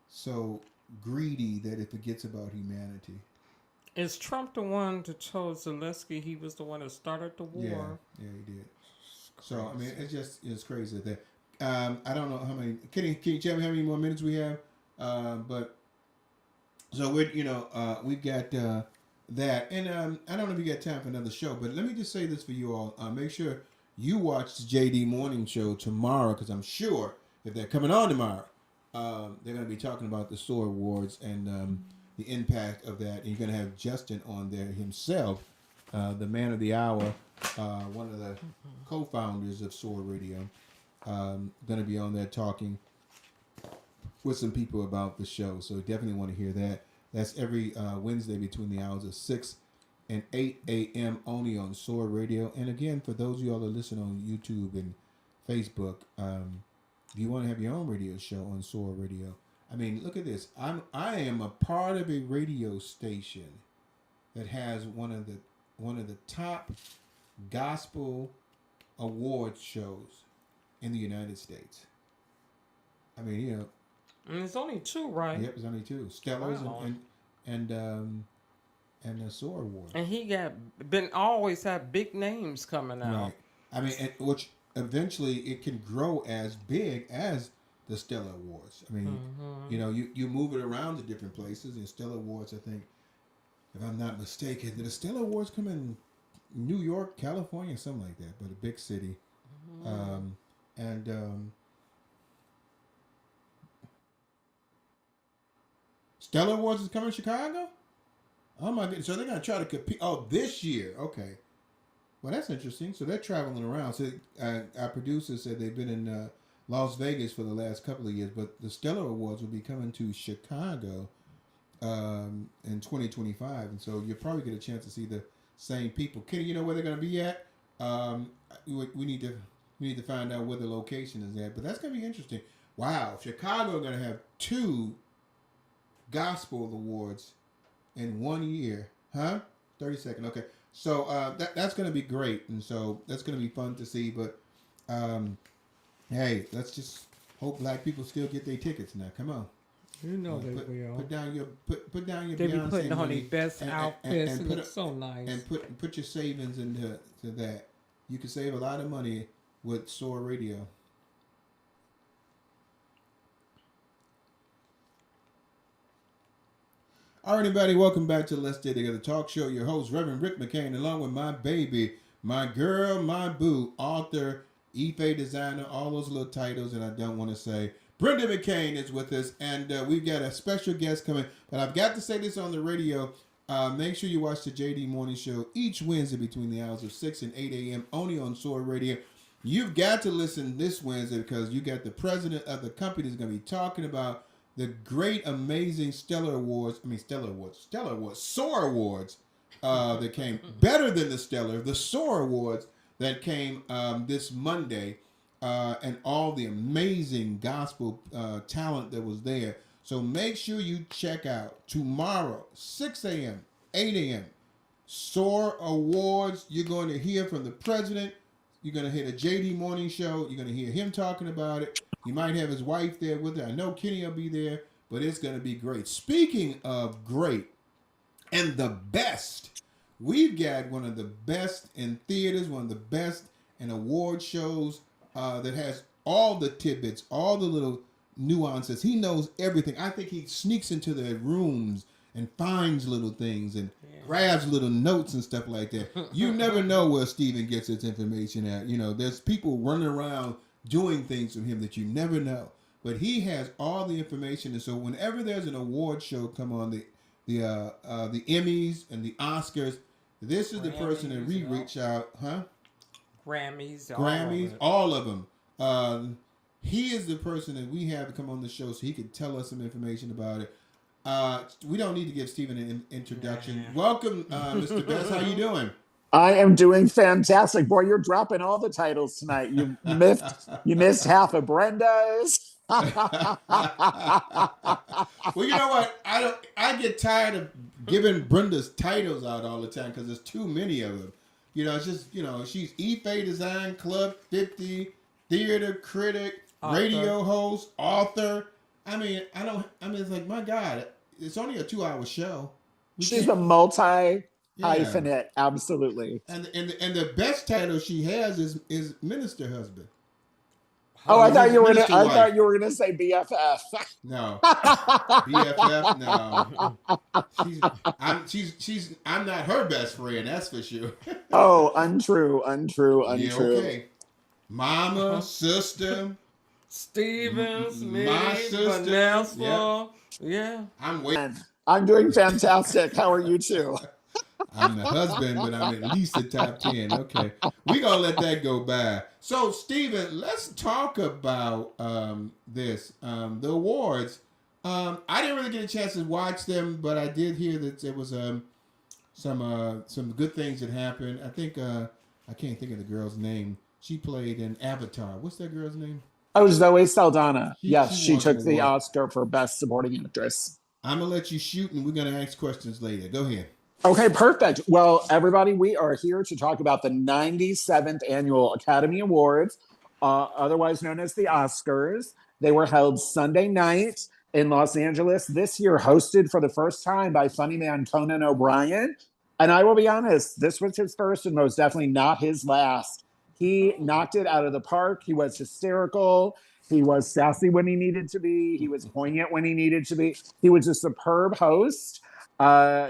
so greedy that it forgets about humanity. Is Trump the one that told Zelensky he was the one that started the war? Yeah, he did. So I mean, it's crazy that. I don't know how many. Can you tell me how many more minutes we have? But so we've got that, and I don't know if you got time for another show, but let me just say this for you all. Make sure you watch the JD Morning Show tomorrow, because I'm sure if they're coming on tomorrow, they're going to be talking about the SOAR Awards and the impact of that. And you're going to have Justin on there himself, the man of the hour, one of the co-founders of SOAR Radio. Going to be on there talking with some people about the show, so definitely want to hear that. That's every Wednesday between the hours of 6 and 8 a.m. only on SOAR Radio. And again, for those of y'all that listen on YouTube and Facebook, if you want to have your own radio show on SOAR Radio, I mean, look at this. I am a part of a radio station that has one of the top gospel awards shows in the United States. I mean, And there's only two, right? Yep, there's only two. Stellars Wow. and the SOAR Award. And he always had big names coming out. Right. I mean, which eventually it can grow as big as the Stellar Awards. I mean, you move it around to different places. And Stellar Awards, I think, if I'm not mistaken, did the Stellar Awards come in New York, California, something like that, but a big city. Stellar Awards is coming to Chicago? Oh my goodness. So they're going to try to compete. Oh, this year. Okay. Well, that's interesting. So they're traveling around. So our producer said they've been in Las Vegas for the last couple of years, but the Stellar Awards will be coming to Chicago in 2025. And so you'll probably get a chance to see the same people. Kenny, you know where they're going to be at? We need to find out where the location is at. But that's going to be interesting. Wow. Chicago are going to have 2 gospel awards in 1 year. Huh? 30 seconds. Okay. So that's going to be great. And so that's going to be fun to see. But hey, let's just hope black people still get their tickets now. Come on. You know they will. Put down your They be Beyonce putting on money their best outfits and put look so nice. And put your savings into that. You can save a lot of money with SOAR Radio. All right, everybody, welcome back to Let's Stay Together Talk Show. Your host, Reverend Rick McCain, along with my baby, my girl, my boo, author, Ife designer, all those little titles that I don't want to say. Brenda McCain is with us, and we've got a special guest coming. But I've got to say this on the radio. Make sure you watch the JD Morning Show each Wednesday between the hours of 6 and 8 a.m. only on Soar Radio. You've got to listen this Wednesday because you got the president of the company that's going to be talking about the great, amazing Soar Awards that came better than the Soar Awards that came this Monday, and all the amazing gospel talent that was there. So make sure you check out tomorrow, 6 a.m., 8 a.m., Soar Awards. You're going to hear from the president. You're going to hear the JD Morning Show. You're going to hear him talking about it. He might have his wife there with her. I know Kenny will be there, but it's going to be great. Speaking of great and the best, we've got one of the best in theaters, one of the best in award shows that has all the tidbits, all the little nuances. He knows everything. I think he sneaks into the rooms and finds little things and grabs little notes and stuff like that. You never know where Steven gets his information at. You know, there's people running around doing things from him that you never know. But he has all the information, and so whenever there's an award show come on, the Emmys and the Oscars, this is the person that we reach out, Grammys, all of them. He is the person that we have to come on the show so he can tell us some information about it. We don't need to give Steven an introduction. Welcome, Mr. Best. How you doing? I am doing fantastic. Boy, you're dropping all the titles tonight. You missed half of Brenda's. Well, you know what? I get tired of giving Brenda's titles out all the time because there's too many of them. You know, it's just, you know, she's Ife Design Club 50, theater critic, radio host, author. I mean, it's like, my God, it's only a 2-hour show. She's a multi-hyphenate, absolutely. And the best title she has is Minister Husband. Oh, I thought you were gonna say BFF. No, BFF. No, I'm not her best friend. That's for sure. Oh, untrue. Yeah, okay. Mama, sister, Stevens, me, my sister, Vanessa. Yeah. I'm waiting. I'm doing fantastic. How are you two? I'm the husband, but I'm at least the top 10. Okay. We're going to let that go by. So, Steven, let's talk about this. The awards. I didn't really get a chance to watch them, but I did hear that there was some good things that happened. I think, I can't think of the girl's name. She played in Avatar. What's that girl's name? Oh, Zoe Saldana. Yes, she took the Oscar for Best Supporting Actress. I'm going to let you shoot, and we're going to ask questions later. Go ahead. Okay, perfect. Well, everybody, we are here to talk about the 97th Annual Academy Awards, otherwise known as the Oscars. They were held Sunday night in Los Angeles, this year hosted for the first time by funny man Conan O'Brien. And I will be honest, this was his first and most definitely not his last. He knocked it out of the park. He was hysterical. He was sassy when he needed to be. He was poignant when he needed to be. He was a superb host.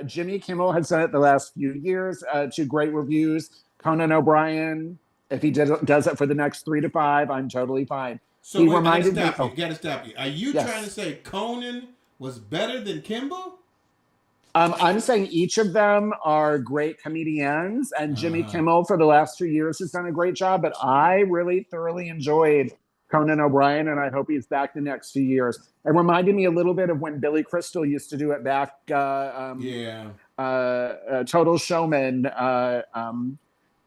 Jimmy Kimmel has done it the last few years to great reviews. Conan O'Brien, if he does it for the next 3 to 5, I'm totally fine. So he wait, reminded me. Gotta stop you. Are you trying to say Conan was better than Kimmel? I'm saying each of them are great comedians, and Jimmy Kimmel for the last 2 years has done a great job. But I really thoroughly enjoyed Conan O'Brien, and I hope he's back the next few years. It reminded me a little bit of when Billy Crystal used to do it back. Total Showman.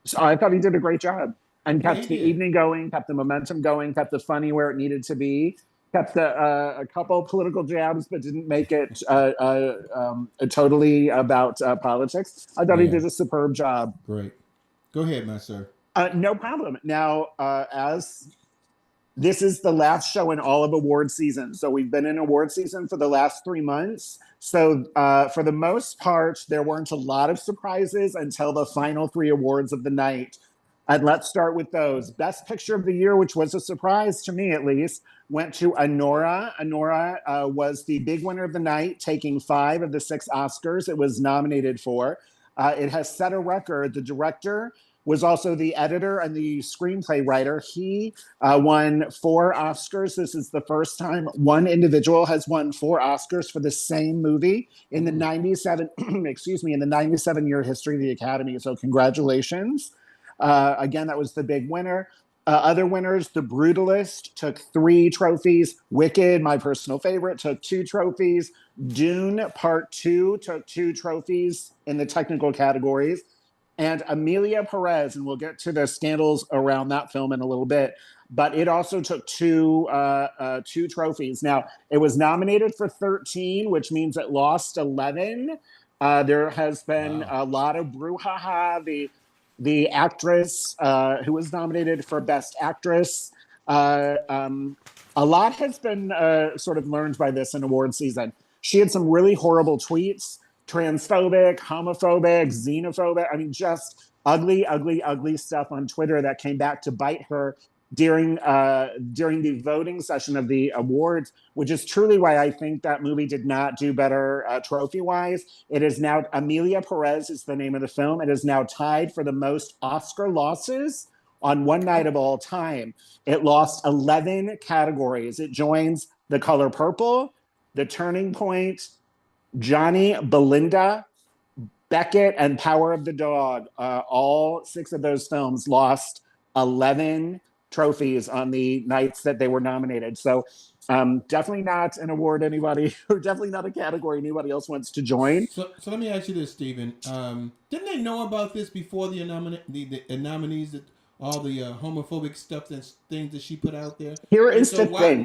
So I thought he did a great job and kept the evening going, kept the momentum going, kept the funny where it needed to be, kept a couple political jabs, but didn't make it totally about politics. I thought he did a superb job. Great. Go ahead, my sir. No problem. Now, as this is the last show in all of award season. So we've been in award season for the last 3 months. So for the most part, there weren't a lot of surprises until the final 3 awards of the night. And let's start with those. Best Picture of the Year, which was a surprise to me at least, went to Anora. Anora was the big winner of the night, taking 5 of the 6 Oscars it was nominated for. It has set a record. The director was also the editor and the screenplay writer. He won 4 Oscars. This is the first time one individual has won 4 Oscars for the same movie in the 97, excuse me, in the 97-year history of the Academy. So congratulations. Again, that was the big winner. Other winners, The Brutalist took 3 trophies. Wicked, my personal favorite, took 2 trophies. Dune Part 2 took 2 trophies in the technical categories. And Emilia Perez, and we'll get to the scandals around that film in a little bit, but it also took 2 trophies. Now, it was nominated for 13, which means it lost 11. There has been a lot of brouhaha. The actress who was nominated for Best Actress. A lot has been sort of learned by this in award season. She had some really horrible tweets, transphobic, homophobic, xenophobic. I mean, just ugly, ugly, ugly stuff on Twitter that came back to bite her during the voting session of the awards, which is truly why I think that movie did not do better trophy-wise. It is now, Emilia Perez is the name of the film. It is now tied for the most Oscar losses on one night of all time. It lost 11 categories. It joins The Color Purple, The Turning Point, Johnny, Belinda, Beckett, and Power of the Dog. All 6 of those films lost 11 trophies on the nights that they were nominated. So definitely not an award anybody, or definitely not a category anybody else wants to join. So let me ask you this, Stephen. Didn't they know about this before the nominees, that all the homophobic stuff and things that she put out there? Here And is so the thing.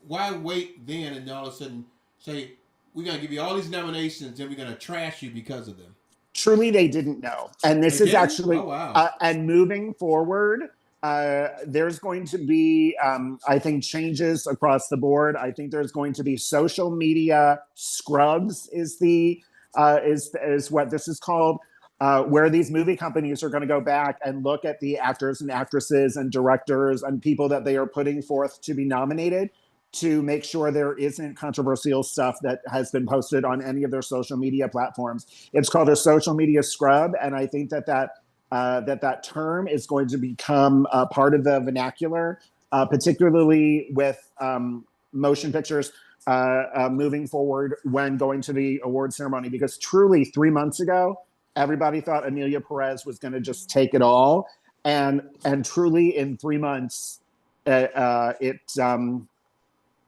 why wait then and all of a sudden say, we're going to give you all these nominations and we're going to trash you because of them? Truly, they didn't know. And this is actually, oh, wow. And moving forward, there's going to be, I think, changes across the board. I think there's going to be social media scrubs is what this is called, where these movie companies are going to go back and look at the actors and actresses and directors and people that they are putting forth to be nominated, to make sure there isn't controversial stuff that has been posted on any of their social media platforms. It's called a social media scrub, and I think that term is going to become part of the vernacular, particularly with motion pictures moving forward when going to the award ceremony. Because truly, 3 months ago, everybody thought Emilia Perez was going to just take it all, and truly in 3 months, it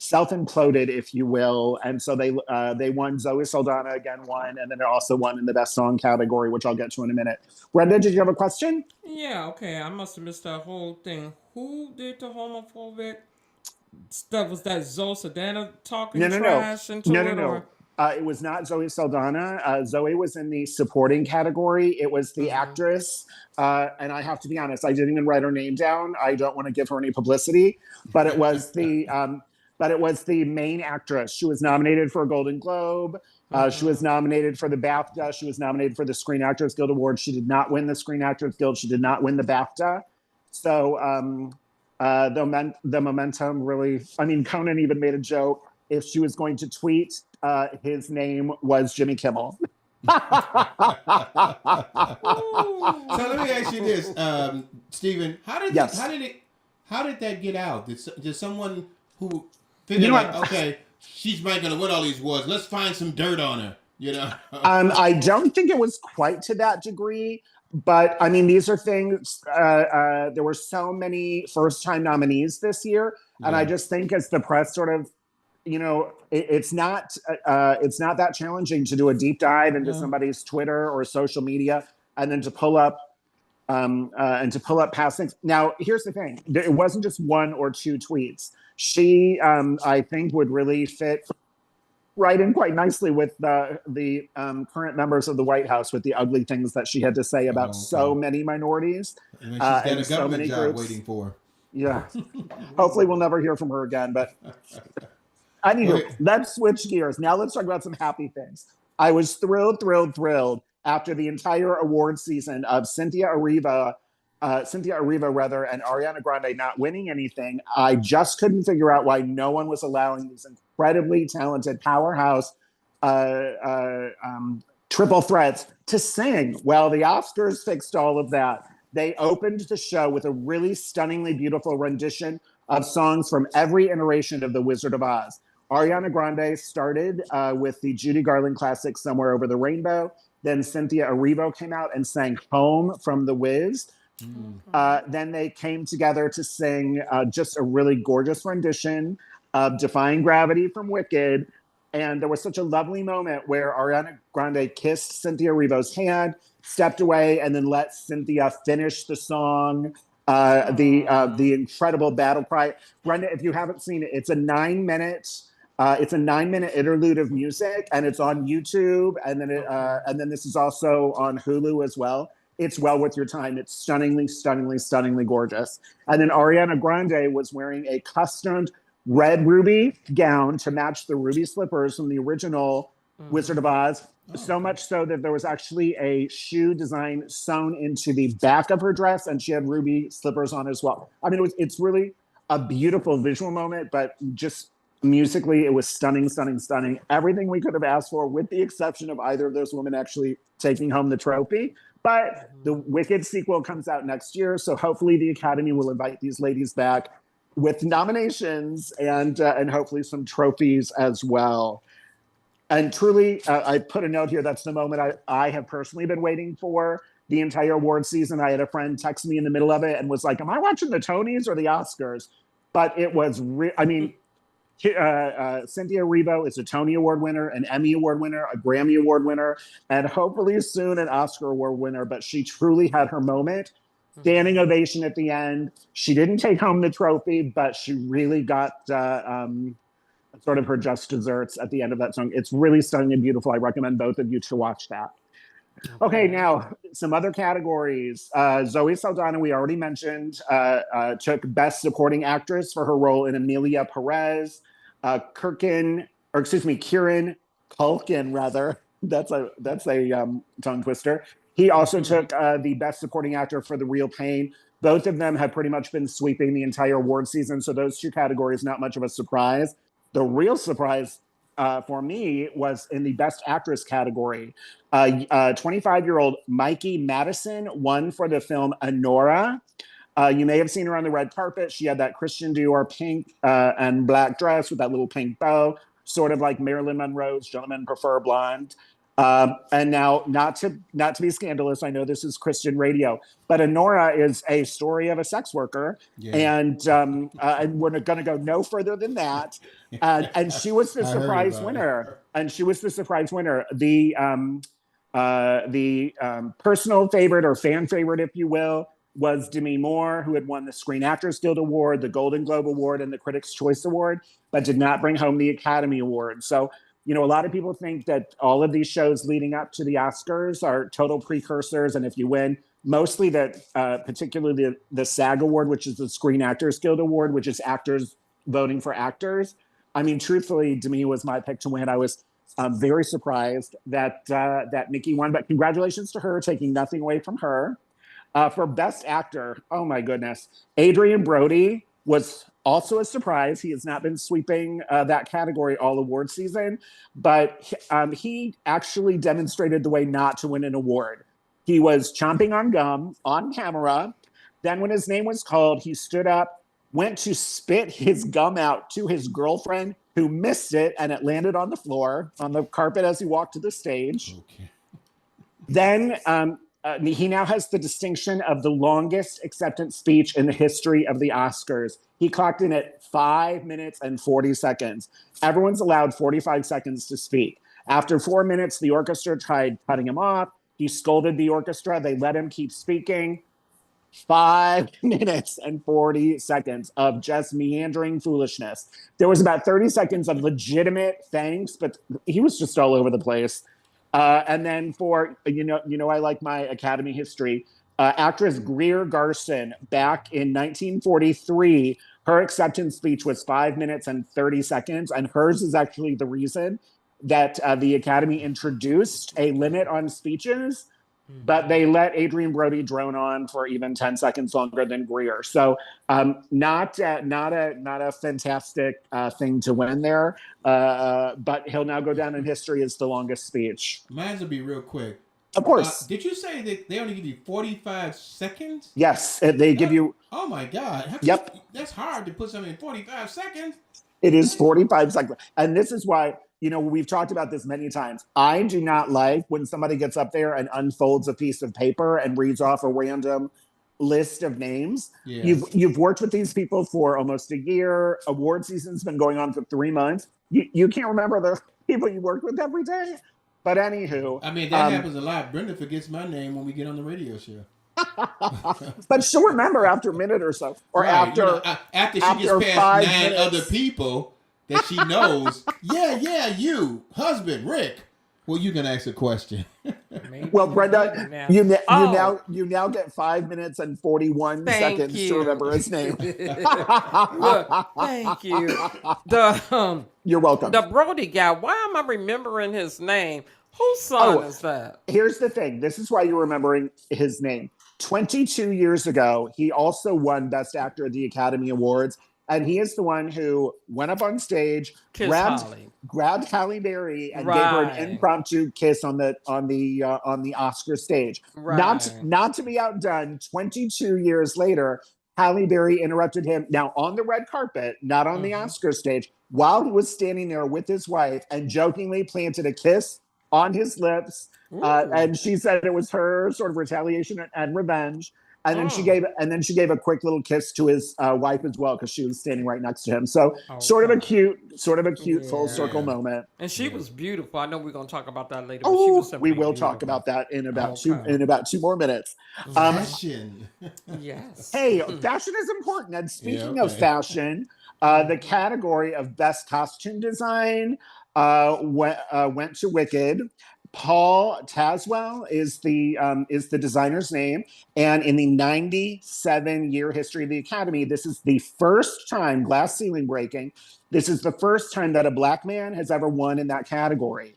self-imploded, if you will. And so they won. Zoe Saldana again won, and then they also won in the Best Song category, which I'll get to in a minute. Brenda, did you have a question? Yeah, okay. I must have missed that whole thing. Who did the homophobic stuff? Was that Zoe Saldana talking trash into it? No. It was not Zoe Saldana. Zoe was in the supporting category. It was the actress. And I have to be honest, I didn't even write her name down. I don't want to give her any publicity, but it was the main actress. She was nominated for a Golden Globe. She was nominated for the BAFTA. She was nominated for the Screen Actors Guild Award. She did not win the Screen Actors Guild. She did not win the BAFTA. So the momentum really, I mean, Conan even made a joke. If she was going to tweet, his name was Jimmy Kimmel. So let me ask you this, Stephen. How did that get out? Did someone who figured okay, she's not going to win all these awards, let's find some dirt on her, you know? I don't think it was quite to that degree, but I mean, these are things. There were so many first-time nominees this year, and I just think as the press sort of, you know, it's not that challenging to do a deep dive into somebody's Twitter or social media, and then to pull up past things. Now, here's the thing: it wasn't just 1 or 2 tweets. She, I think, would really fit right in quite nicely with the current members of the White House, with the ugly things that she had to say about so many minorities and she's got and a so government many job groups. waiting for her. Yeah. Hopefully, we'll never hear from her again. But anywho, let's switch gears. Now let's talk about some happy things. I was thrilled after the entire award season of Cynthia Erivo and Ariana Grande not winning anything. I just couldn't figure out why no one was allowing these incredibly talented powerhouse triple threats to sing. Well, the Oscars fixed all of that. They opened the show with a really stunningly beautiful rendition of songs from every iteration of The Wizard of Oz. Ariana Grande started with the Judy Garland classic Somewhere Over the Rainbow. Then Cynthia Erivo came out and sang Home from The Wiz. Then they came together to sing just a really gorgeous rendition of Defying Gravity from Wicked. And there was such a lovely moment where Ariana Grande kissed Cynthia Erivo's hand, stepped away, and then let Cynthia finish the song. The incredible battle cry. Brenda, if you haven't seen it, it's a 9-minute interlude of music, and it's on YouTube, and then this is also on Hulu as well. It's well worth your time. It's stunningly, stunningly, stunningly gorgeous. And then Ariana Grande was wearing a custom red ruby gown to match the ruby slippers from the original Wizard of Oz. So much so that there was actually a shoe design sewn into the back of her dress, and she had ruby slippers on as well. I mean, it's really a beautiful visual moment, but just musically, it was stunning, stunning, stunning. Everything we could have asked for, with the exception of either of those women actually taking home the trophy. But the Wicked sequel comes out next year, so hopefully the Academy will invite these ladies back with nominations and hopefully some trophies as well. And truly, I put a note here. That's the moment I have personally been waiting for the entire award season. I had a friend text me in the middle of it and was like, am I watching the Tonys or the Oscars? But it was, Cynthia Erivo is a Tony Award winner, an Emmy Award winner, a Grammy Award winner, and hopefully soon an Oscar Award winner. But she truly had her moment. Standing ovation at the end. She didn't take home the trophy, but she really got sort of her just desserts at the end of that song. It's really stunning and beautiful. I recommend both of you to watch that. Okay, now some other categories. Zoe Saldana, we already mentioned, took Best Supporting Actress for her role in Amelia Perez. Kieran Culkin, rather. That's a tongue twister. He also took the Best Supporting Actor for The Real Pain. Both of them have pretty much been sweeping the entire award season, so those two categories, not much of a surprise. The real surprise for me was in the Best Actress category. 25-year-old Mikey Madison won for the film Anora. You may have seen her on the red carpet. She had that Christian Dior pink and black dress with that little pink bow, sort of like Marilyn Monroe's Gentlemen Prefer Blonde. And now, not to be scandalous, I know this is Christian radio, but Anora is a story of a sex worker, and we're going to go no further than that. And she was the surprise winner. And she was the surprise winner. The personal favorite or fan favorite, if you will, was Demi Moore, who had won the Screen Actors Guild Award, the Golden Globe Award, and the Critics' Choice Award, but did not bring home the Academy Award. So, you know, a lot of people think that all of these shows leading up to the Oscars are total precursors. And if you win, mostly that, particularly the SAG Award, which is the Screen Actors Guild Award, which is actors voting for actors. I mean, truthfully, Demi was my pick to win. I was very surprised that Nikki won, but congratulations to her, taking nothing away from her. For Best Actor, oh my goodness, Adrian Brody was also a surprise. He has not been sweeping that category all award season, but he actually demonstrated the way not to win an award. He was chomping on gum on camera. Then when his name was called, he stood up, went to spit his gum out to his girlfriend, who missed it, and it landed on the floor, on the carpet as he walked to the stage. Okay. Then he now has the distinction of the longest acceptance speech in the history of the Oscars. He clocked in at 5 minutes and 40 seconds. Everyone's allowed 45 seconds to speak. After 4 minutes, the orchestra tried cutting him off. He scolded the orchestra. They let him keep speaking. 5 minutes and 40 seconds of just meandering foolishness. There was about 30 seconds of legitimate thanks, but he was just all over the place. And then for, you know, I like my Academy history. Actress Greer Garson, back in 1943, her acceptance speech was 5 minutes and 30 seconds. And hers is actually the reason that the Academy introduced a limit on speeches, but they let Adrian Brody drone on for even 10 seconds longer than Greer. So not a fantastic thing to win there, but he'll now go down in history as the longest speech. Mine will be real quick. Of course. Did you say that they only give you 45 seconds? Yes, they give you. Oh my God! Yep. That's hard to put something in 45 seconds. It is 45 seconds. And this is why, we've talked about this many times. I do not like when somebody gets up there and unfolds a piece of paper and reads off a random list of names. Yes. You've worked with these people for almost a year. Award season's been going on for 3 months. You can't remember the people you worked with every day. But anywho. I mean, that happens a lot. Brenda forgets my name when we get on the radio show. But she'll remember after a minute or so, or Right. after after she after gets past 5 9 minutes. other people that she knows. yeah, you husband Rick. Well, you can ask a question. Maybe Well, Brenda, now. you now get 5 minutes and 41 Thank seconds you. to remember his name. Look, thank you. You're welcome. The Brody guy. Why am I remembering his name? Whose son is that? Here's the thing. This is why you're remembering his name. 22 years ago, he also won Best Actor at the Academy Awards, and he is the one who went up on stage, Kiss grabbed Holly. Halle Berry, and gave her Right. an impromptu kiss on the Oscar stage. Right. Not to be outdone, 22 years later, Halle Berry interrupted him now on the red carpet, not on the Oscar stage, while he was standing there with his wife, and jokingly planted a kiss on his lips. And she said it was her sort of retaliation and revenge. And then she gave a quick little kiss to his wife as well, because she was standing right next to him. So sort of a cute full circle moment. And she was beautiful. I know we're gonna talk about that later. But she was We will beautiful. talk about that in about Okay. 2 more minutes. Fashion. Yes. Hey, fashion is important. And speaking Yeah, of okay. fashion, the category of best costume design went to Wicked. Paul Tazwell is the designer's name, and in the 97-year history of the Academy, this is the first time, glass ceiling breaking, this is the first time that a Black man has ever won in that category.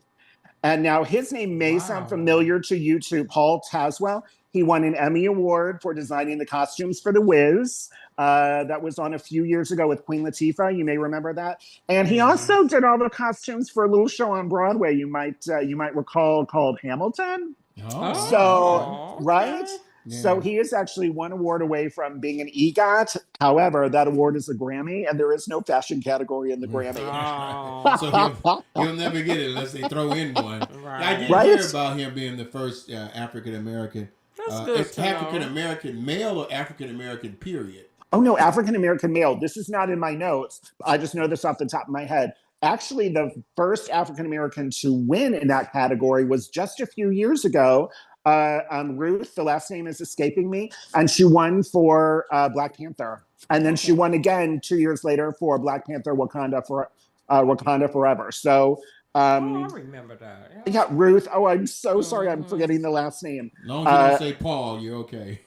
And now his name may sound familiar to you too, Paul Tazwell. He won an Emmy Award for designing the costumes for The Wiz. That was on a few years ago with Queen Latifah. You may remember that. And he also did all the costumes for a little show on Broadway you might recall called Hamilton. Oh. So, okay. right? Yeah. So he is actually one award away from being an EGOT. However, that award is a Grammy, and there is no fashion category in the Grammy. Oh. So he'll never get it unless they throw in one. Right. I did Right? hear about him being the first African American. That's good It's to know. African American male or African American period. Oh, no, African American male. This is not in my notes. I just know this off the top of my head. Actually, the first African American to win in that category was just a few years ago. Ruth, the last name is escaping me, and she won for Black Panther. And then she won again 2 years later for Black Panther Wakanda Forever. So, I remember that. yeah, Ruth. Oh, I'm so sorry. I'm forgetting the last name. As long as you don't say Paul, you're okay.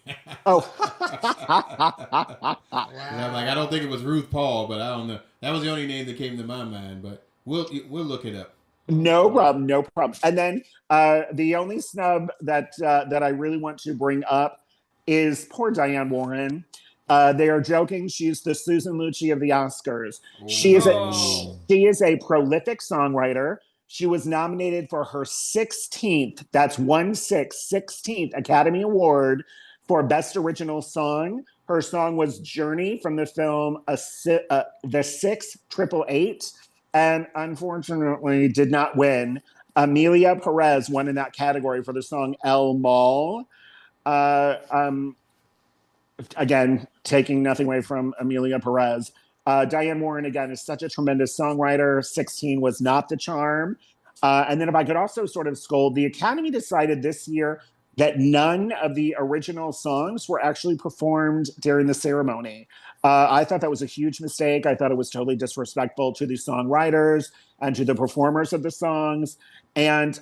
Oh. And I'm like, I don't think it was Ruth Paul, but I don't know. That was the only name that came to my mind, but we'll look it up. No problem. And then the only snub that I really want to bring up is poor Diane Warren. They are joking. She's the Susan Lucci of the Oscars. She is a prolific songwriter. She was nominated for her 16th, that's 16th Academy Award for Best Original Song. Her song was Journey from the film The 688, and unfortunately did not win. Amelia Perez won in that category for the song El Mal. Again, taking nothing away from Amelia Perez. Diane Warren, again, is such a tremendous songwriter. 16 was not the charm. And then if I could also sort of scold, the Academy decided this year that none of the original songs were actually performed during the ceremony. I thought that was a huge mistake. I thought it was totally disrespectful to the songwriters and to the performers of the songs. And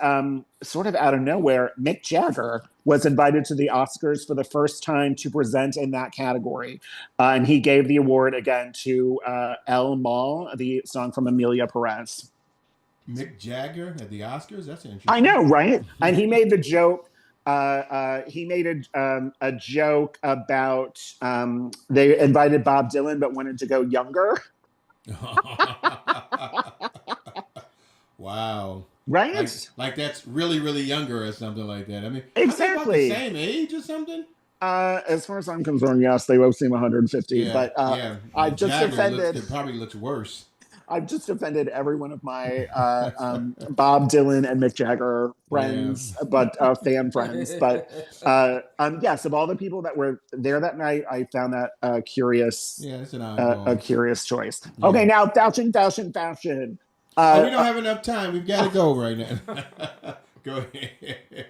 sort of out of nowhere, Mick Jagger was invited to the Oscars for the first time to present in that category. And he gave the award again to El Mal, the song from Amelia Perez. Mick Jagger at the Oscars? That's interesting. I know, right? And he made the joke. He made a joke about they invited Bob Dylan but wanted to go younger. Wow. Like that's really, really younger or something like that. I mean, are they about the Exactly. same age or something? As far as I'm concerned, yes, they both seem 150. Yeah, But yeah. I've just Jagger offended. probably looks worse. I've just offended every one of my Bob Dylan and Mick Jagger Yeah. friends, but fan friends. But yes, of all the people that were there that night, I found that Yeah, it's an a oddball. curious choice. Yeah. Okay, now fashion. Oh, we don't have enough time. We've got to go right now. Go ahead.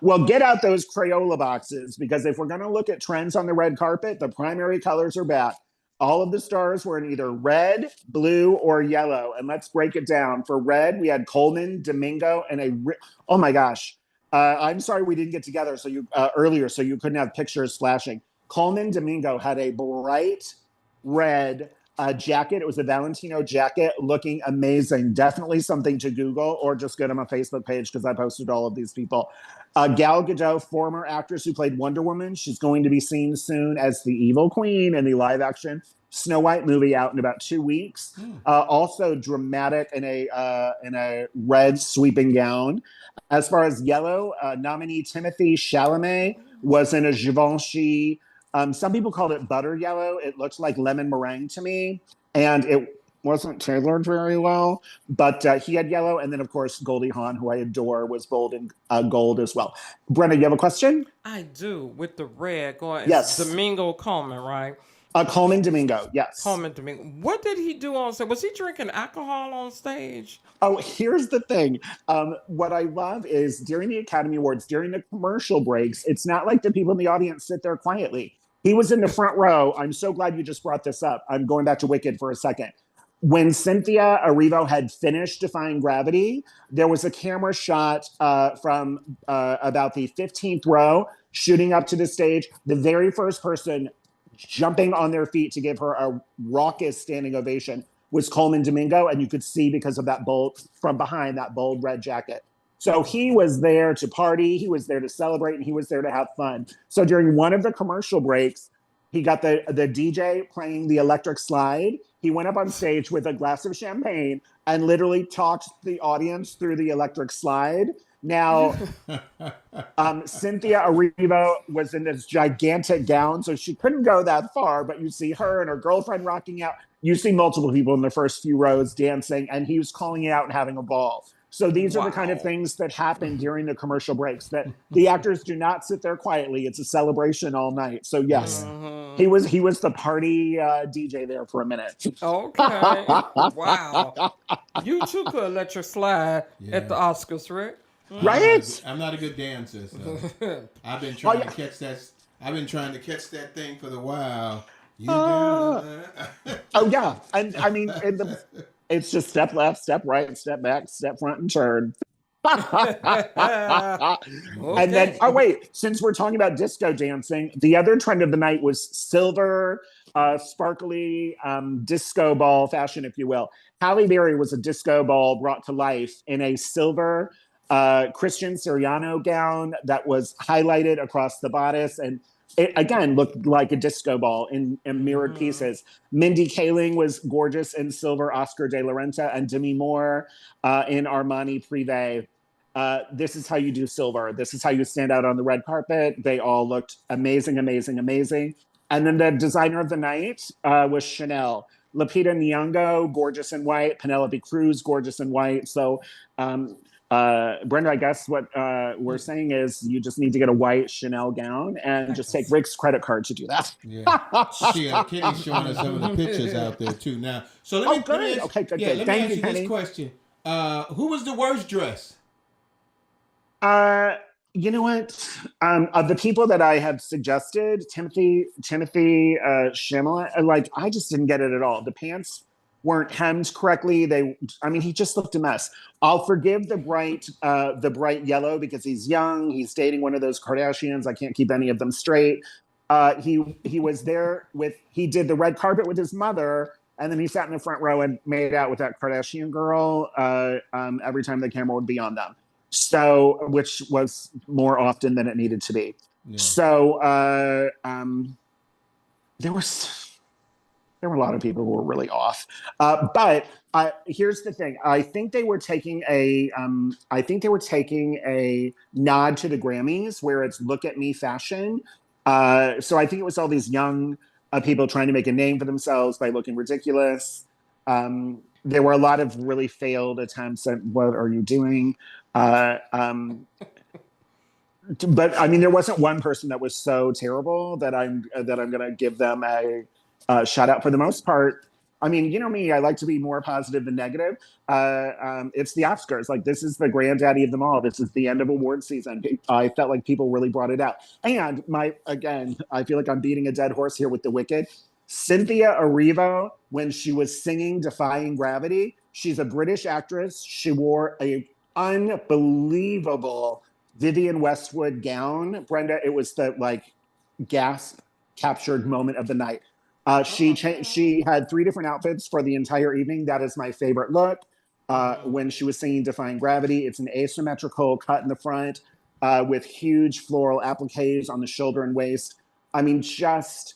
Well, get out those Crayola boxes because if we're going to look at trends on the red carpet, the primary colors are back. All of the stars were in either red, blue, or yellow. And let's break it down. For red, we had Coleman, Domingo, and oh my gosh. I'm sorry we didn't get together earlier, so you couldn't have pictures flashing. Coleman Domingo had a bright red jacket. It was a Valentino jacket, looking amazing. Definitely something to Google or just go to my Facebook page because I posted all of these people. Gal Gadot, former actress who played Wonder Woman, she's going to be seen soon as the evil queen in the live-action Snow White movie out in about 2 weeks. Also dramatic in a red sweeping gown. As far as yellow, nominee Timothy Chalamet was in a Givenchy. Some people called it butter yellow. It looked like lemon meringue to me, and it wasn't tailored very well. But he had yellow, and then of course Goldie Hawn, who I adore, was bold in gold as well. Brenda, you have a question? I do with the red going. Yes. It's Domingo Coleman, right? Coleman Domingo, yes. Coleman Domingo. What did he do on stage? Was he drinking alcohol on stage? Oh, here's the thing. What I love is during the Academy Awards, during the commercial breaks, it's not like the people in the audience sit there quietly. He was in the front row. I'm so glad you just brought this up. I'm going back to Wicked for a second. When Cynthia Erivo had finished Defying Gravity, there was a camera shot from about the 15th row shooting up to the stage. The very first person jumping on their feet to give her a raucous standing ovation was Coleman Domingo, and you could see because of that bold, from behind that bold red jacket. So he was there to party, he was there to celebrate, and he was there to have fun. So during one of the commercial breaks, he got the DJ playing the electric slide. He went up on stage with a glass of champagne and literally talked the audience through the electric slide. Now, Cynthia Erivo was in this gigantic gown, so she couldn't go that far, but you see her and her girlfriend rocking out. You see multiple people in the first few rows dancing, and he was calling it out and having a ball. So these are the kind of things that happen during the commercial breaks, that the actors do not sit there quietly. It's a celebration all night. So yes, he was the party DJ there for a minute. Okay. Wow. You too could electric slide at the Oscars, Rick. Right? I'm not a good dancer, so I've been trying to catch that. I've been trying to catch that thing for a while. Oh yeah, and I mean, it's just step left, step right, step back, step front, and turn. And then, oh wait, since we're talking about disco dancing, the other trend of the night was silver, sparkly disco ball fashion, if you will. Halle Berry was a disco ball brought to life in a silver Christian Siriano gown that was highlighted across the bodice, and it again looked like a disco ball in mirrored pieces. Mindy Kaling was gorgeous in silver, Oscar de la Renta, and Demi Moore in Armani Privé. This is how you do silver. This is how you stand out on the red carpet. They all looked amazing, amazing, amazing. And then the designer of the night was Chanel. Lupita Nyong'o, gorgeous in white. Penelope Cruz, gorgeous in white. So Brenda, I guess what we're saying is you just need to get a white Chanel gown and just take Rick's credit card to do that. Yeah. Kenny's showing us some of the pictures out there too now. So let me ask, good. Let me Thank ask you, you Kenny. this question. Who was the worst dressed? You know what? Of the people that I have suggested, Timothy Chalamet, like I just didn't get it at all. The pants weren't hemmed correctly. He just looked a mess. I'll forgive the bright yellow because he's young. He's dating one of those Kardashians. I can't keep any of them straight. He was there he did the red carpet with his mother, and then he sat in the front row and made out with that Kardashian girl every time the camera would be on them. So, which was more often than it needed to be. Yeah. So there was. There were a lot of people who were really off. But here's the thing: I think they were taking a nod to the Grammys, where it's "Look at Me" fashion. So I think it was all these young people trying to make a name for themselves by looking ridiculous. There were a lot of really failed attempts at "What are you doing?" But I mean, there wasn't one person that was so terrible that I'm going to give them a shout out. For the most part, I mean, you know me, I like to be more positive than negative. It's the Oscars. Like, this is the granddaddy of them all. This is the end of award season. I felt like people really brought it out. And again, I feel like I'm beating a dead horse here with The Wicked. Cynthia Erivo, when she was singing "Defying Gravity," she's a British actress. She wore a unbelievable Vivian Westwood gown. Brenda, it was the like gasp captured moment of the night. She had 3 different outfits for the entire evening. That is my favorite look. When she was singing "Defying Gravity," it's an asymmetrical cut in the front with huge floral appliques on the shoulder and waist. I mean, just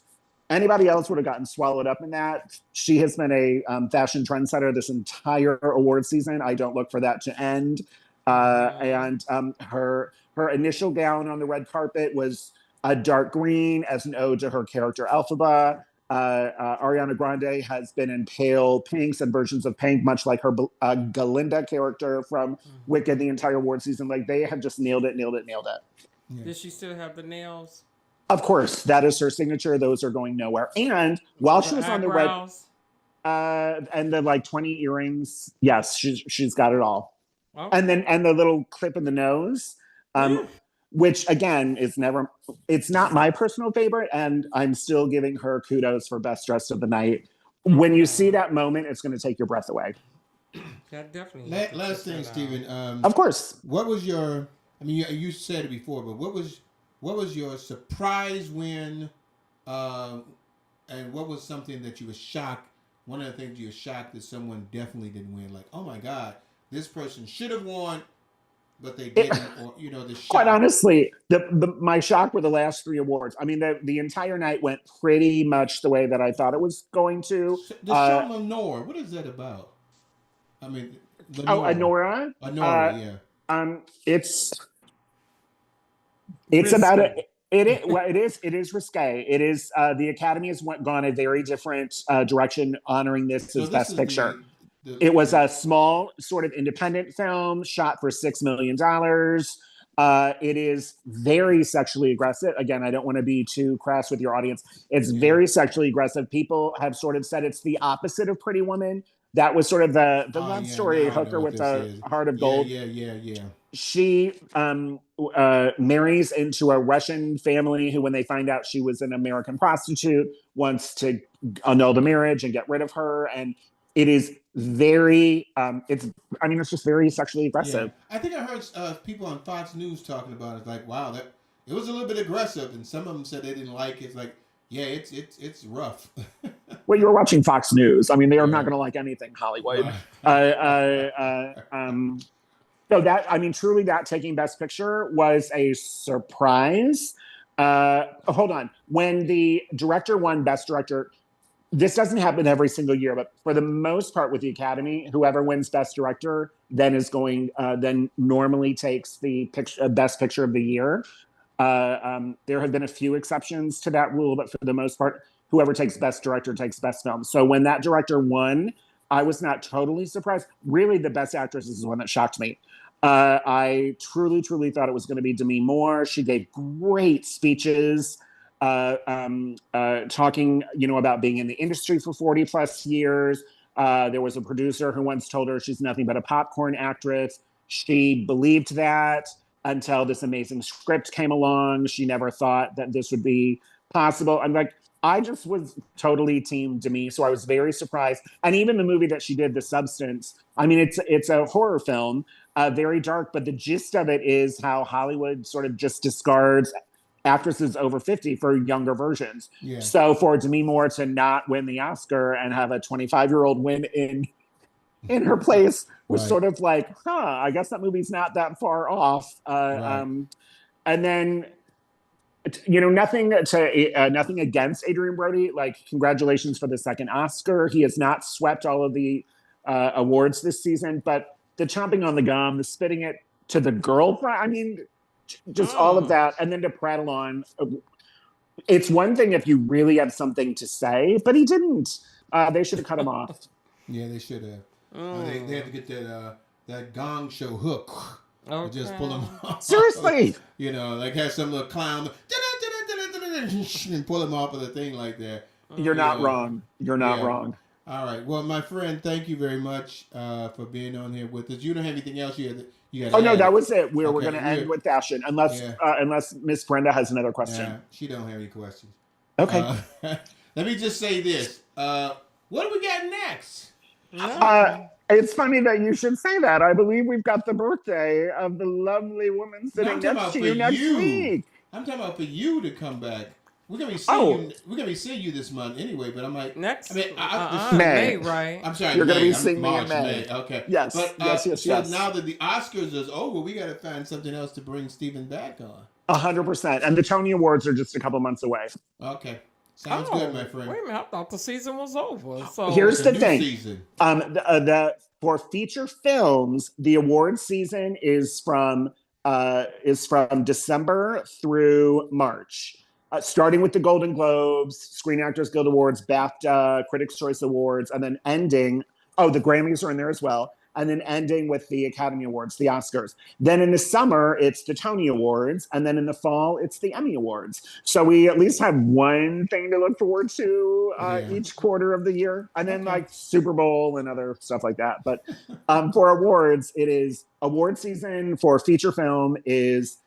anybody else would have gotten swallowed up in that. She has been a fashion trendsetter this entire award season. I don't look for that to end. And her initial gown on the red carpet was a dark green as an ode to her character Elphaba. Ariana Grande has been in pale pinks and versions of pink, much like her Galinda character from Wicked the entire award season. Like, they have just nailed it. Yeah. Did she still have the nails? Of course, that is her signature. Those are going nowhere. And while she was on the red, and the like 20 earrings, yes, she's got it all. Okay. And the little clip in the nose, which again it's not my personal favorite, and I'm still giving her kudos for best dressed of the night. When you see that moment, it's going to take your breath away. That definitely. Last thing, Stephen. Of course. What was your? I mean, you said it before, but what was your surprise win? And what was something that you were shocked? One of the things you were shocked that someone definitely didn't win. Like, oh my God, this person should have won, but they didn't. Or the shock. Quite honestly, my shock were the last 3 awards. I mean, the entire night went pretty much the way that I thought it was going to. The show Lenore, what is that about? I mean, Lenore. Lenore, yeah. It's about it. It is risque. It is the Academy has gone a very different direction, honoring this as Best Picture. It was a small, sort of independent film shot for $6 million. It is very sexually aggressive. Again, I don't want to be too crass with your audience. It's very sexually aggressive. People have sort of said it's the opposite of Pretty Woman. That was sort of the love story hooker with the heart of gold. Yeah. She marries into a Russian family who, when they find out she was an American prostitute, wants to annul the marriage and get rid of her. And it is very, it's just very sexually aggressive. Yeah. I think I heard people on Fox News talking about it. Like, wow, that it was a little bit aggressive, and some of them said they didn't like it. It's like, yeah, it's rough. Well, you were watching Fox News. I mean, they are not going to like anything Hollywood. So that, I mean, truly, that taking Best Picture was a surprise. Hold on. When the director won Best Director, this doesn't happen every single year, but for the most part with the Academy, whoever wins Best Director then normally takes the Best Picture of the year. There have been a few exceptions to that rule, but for the most part, whoever takes Best Director takes Best Film. So when that director won, I was not totally surprised. Really, the Best Actress is the one that shocked me. I truly thought it was going to be Demi Moore. She gave great speeches, talking, about being in the industry for 40 plus years. There was a producer who once told her she's nothing but a popcorn actress. She believed that until this amazing script came along. She never thought that this would be possible. I'm like, I just was totally team Demi, so I was very surprised. And even the movie that she did, The Substance, I mean, it's a horror film, very dark, but the gist of it is how Hollywood sort of just discards actresses over 50 for younger versions. Yeah. So for Demi Moore to not win the Oscar and have a 25-year-old win in her place was sort of like, I guess that movie's not that far off. And then Nothing against Adrian Brody. Like, congratulations for the second Oscar. He has not swept all of the awards this season, but the chomping on the gum, the spitting it to the girlfriend. I mean, just all of that, and then to prattle on. It's one thing if you really have something to say, but he didn't. They should have cut him off. Yeah, they should have. They had to get that Gong Show hook. Okay. Just pull him off. Seriously. You know, like have some little clown and pull him off of the thing like that. You're not wrong. You're not wrong. All right. Well, my friend, thank you very much for being on here with us. You don't have anything else you had. Oh no, that was it. We're going to end with fashion, unless Miss Brenda has another question. Yeah, she don't have any questions. Okay. Let me just say this. What do we got next? It's funny that you should say that. I believe we've got the birthday of the lovely woman sitting next to you next week. I'm talking about for you to come back. We're gonna be seeing you. We're gonna be seeing you this month anyway. But I'm like next. I mean, May, right? I'm sorry. You're May. gonna be seeing me in May. May. Okay. Yes. But, yes. So now that the Oscars is over, we got to find something else to bring Stephen back on. 100%. And the Tony Awards are just a couple months away. Okay. Sounds good, my friend. Wait a minute, I thought the season was over. So here's the thing. Season. For feature films, the award season is from December through March. Starting with the Golden Globes, Screen Actors Guild Awards, BAFTA, Critics' Choice Awards, and then ending. Oh, the Grammys are in there as well. And then ending with the Academy Awards, the Oscars. Then in the summer, it's the Tony Awards. And then in the fall, it's the Emmy Awards. So we at least have one thing to look forward to each quarter of the year. And then like Super Bowl and other stuff like that. But for awards, it is award season for feature film is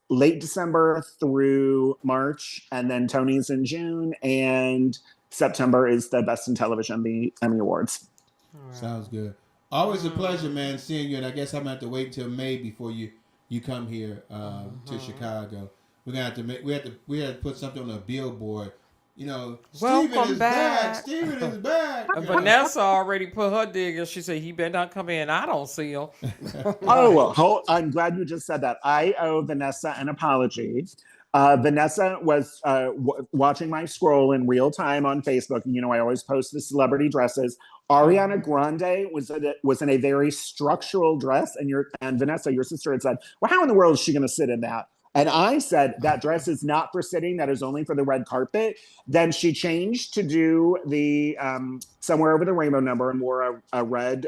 late December through March. And then Tony's in June. And September is the Best in Television, the Emmy Awards. Sounds good. Always a pleasure, man, seeing you. And I guess I'm gonna have to wait until May before you come here to Chicago. We're gonna have to we had to put something on a billboard. You know, Stephen is back. Stephen is back. Vanessa already put her dig, and she said he better not come in. I don't see him. I'm glad you just said that. I owe Vanessa an apology. Vanessa was watching my scroll in real time on Facebook. You know, I always post the celebrity dresses. Ariana Grande was in a very structural dress, and Vanessa, your sister, had said, "Well, how in the world is she going to sit in that?" And I said, "That dress is not for sitting. That is only for the red carpet." Then she changed to do the Somewhere Over the Rainbow number and wore a red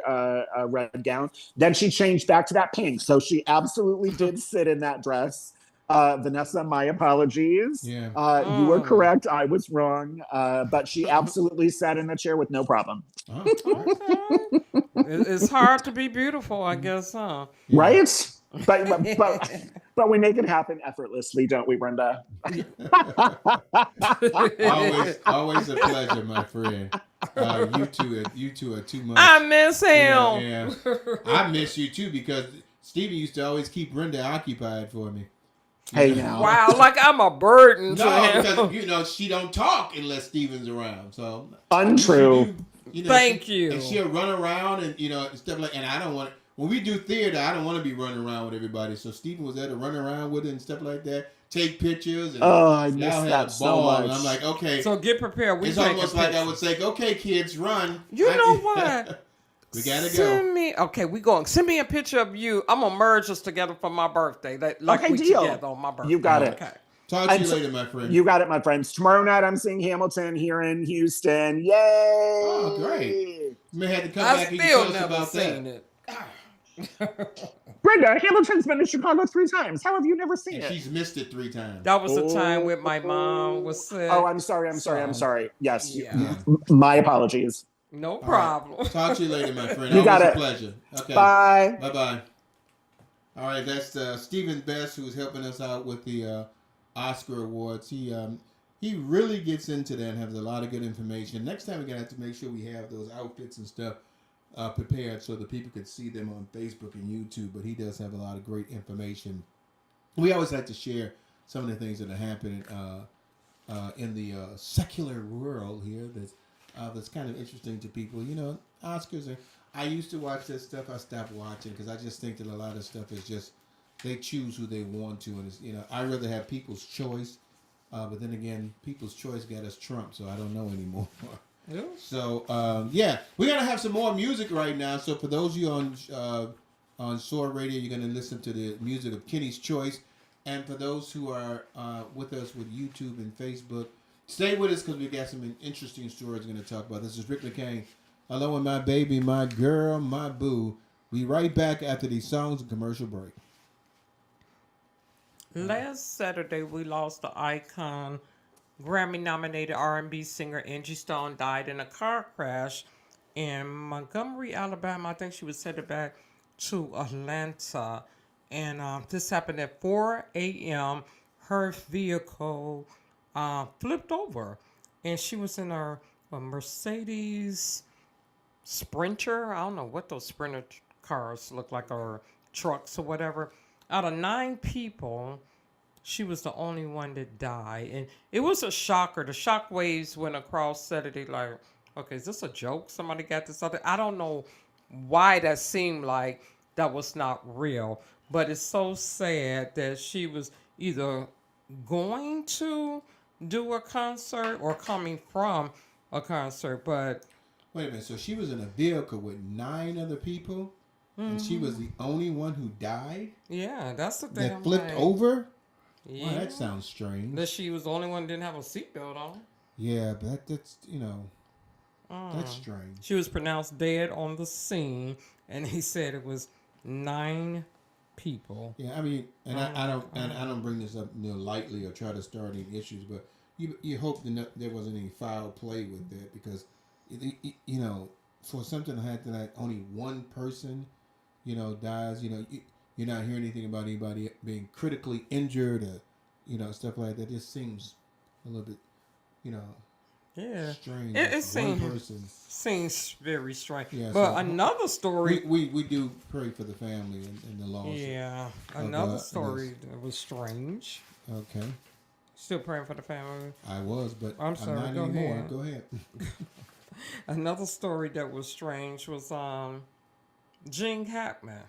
gown. Then she changed back to that pink. So she absolutely did sit in that dress. Vanessa, my apologies. Yeah. You were correct. I was wrong. But she absolutely sat in the chair with no problem. Oh, Okay. It's hard to be beautiful, I guess, huh? yeah. Right? But we make it happen effortlessly, don't we, Brenda? always a pleasure, my friend. You two are too much. I miss him. Yeah. I miss you too because Stevie used to always keep Brenda occupied for me. Hey now. Wow, like I'm a burden to No, him. because she don't talk unless Steven's around. So Untrue. Thank you. And she'll run around and stuff like. And I don't want when we do theater, I don't want to be running around with everybody. So Steven was there to run around with it and stuff like that, take pictures. And I miss that so much. And I'm like, okay. So get prepared. It's almost like I would say, okay, kids, run. You know what? We gotta go. Send me a picture of you. I'm gonna merge us together for my birthday. Okay, we deal. together on my birthday. You got it. Okay. Talk to you later, my friend. You got it, my friends. Tomorrow night I'm seeing Hamilton here in Houston. Yay! Oh, great. You may have to come back and tell us about it. Brenda, Hamilton's been to Chicago 3 times. How have you never seen it? She's missed it 3 times. That was the time when my mom was sick. Oh, I'm sorry. Yes. Yeah. My apologies. No problem. Right. Talk to you later, my friend. You got it. A pleasure. Okay. Bye. Bye-bye. All right, that's Stephen Best, who's helping us out with the Oscar Awards. He really gets into that and has a lot of good information. Next time we're going to have to make sure we have those outfits and stuff prepared so that people can see them on Facebook and YouTube. But he does have a lot of great information. We always like to share some of the things that are happening in the secular world here that's kind of interesting to people. You know, Oscars I used to watch that stuff. I stopped watching because I just think that a lot of stuff is just they choose who they want to, and it's, I rather have people's choice. But then again, people's choice got us Trump, so I don't know anymore. Yeah. So yeah, we're gonna have some more music right now. So for those of you on Soar Radio, you're gonna listen to the music of Kenny's Choice, and for those who are with us with YouTube and Facebook, stay with us because we got some interesting stories we're gonna talk about. This is Rick McCain, along with my baby, my girl, my boo. We right back after these songs and commercial break. Last Saturday, we lost the icon, Grammy-nominated R&B singer Angie Stone died in a car crash in Montgomery, Alabama. I think she was headed back to Atlanta. And this happened at 4 a.m. Her vehicle flipped over. And she was in her Mercedes Sprinter. I don't know what those Sprinter cars look like, or trucks or whatever. Out of 9 people, she was the only one that died. And it was a shocker. The shock waves went across Saturday like, okay, is this a joke? Somebody got this other. I don't know why that seemed like that was not real. But it's so sad that she was either going to do a concert or coming from a concert. But Wait a minute. So she was in a vehicle with 9 other people, and she was the only one who died. yeah, that's the thing. That I'm flipped like, over. Yeah. Well, that sounds strange. That she was the only one that didn't have a seatbelt on. Yeah, but that's that's strange. She was pronounced dead on the scene, and he said it was 9 people. Yeah, I mean, and I don't bring this up lightly or try to start any issues, but you hope that there wasn't any foul play with that, because for something to happen like only one person dies, you're not hearing anything about anybody being critically injured or stuff like that. Just seems a little bit Yeah, strange. it One seems person. seems very strange. Yeah, but so another story. We do pray for the family and the loss. Yeah, of, another this. story that was strange. Okay, Still praying for the family. I was, but I'm sorry, not go anymore. ahead. Go ahead. Another story that was strange was Gene Hackman.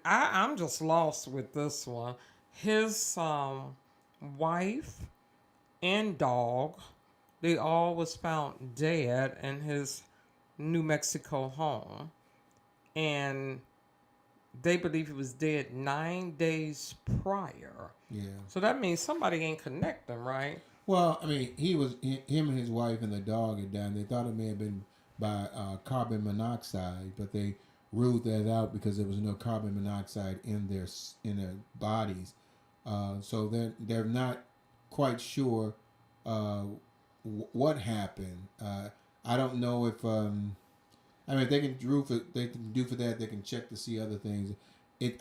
I'm just lost with this one. His wife and dog, they all was found dead in his New Mexico home, and they believe he was dead 9 days prior. Yeah. So that means somebody ain't connect them, right? Well, I mean, him and his wife and the dog had died. They thought it may have been by carbon monoxide, but they ruled that out because there was no carbon monoxide in their bodies. So they're not quite sure what happened. I don't know if if they can do for that. They can check to see other things.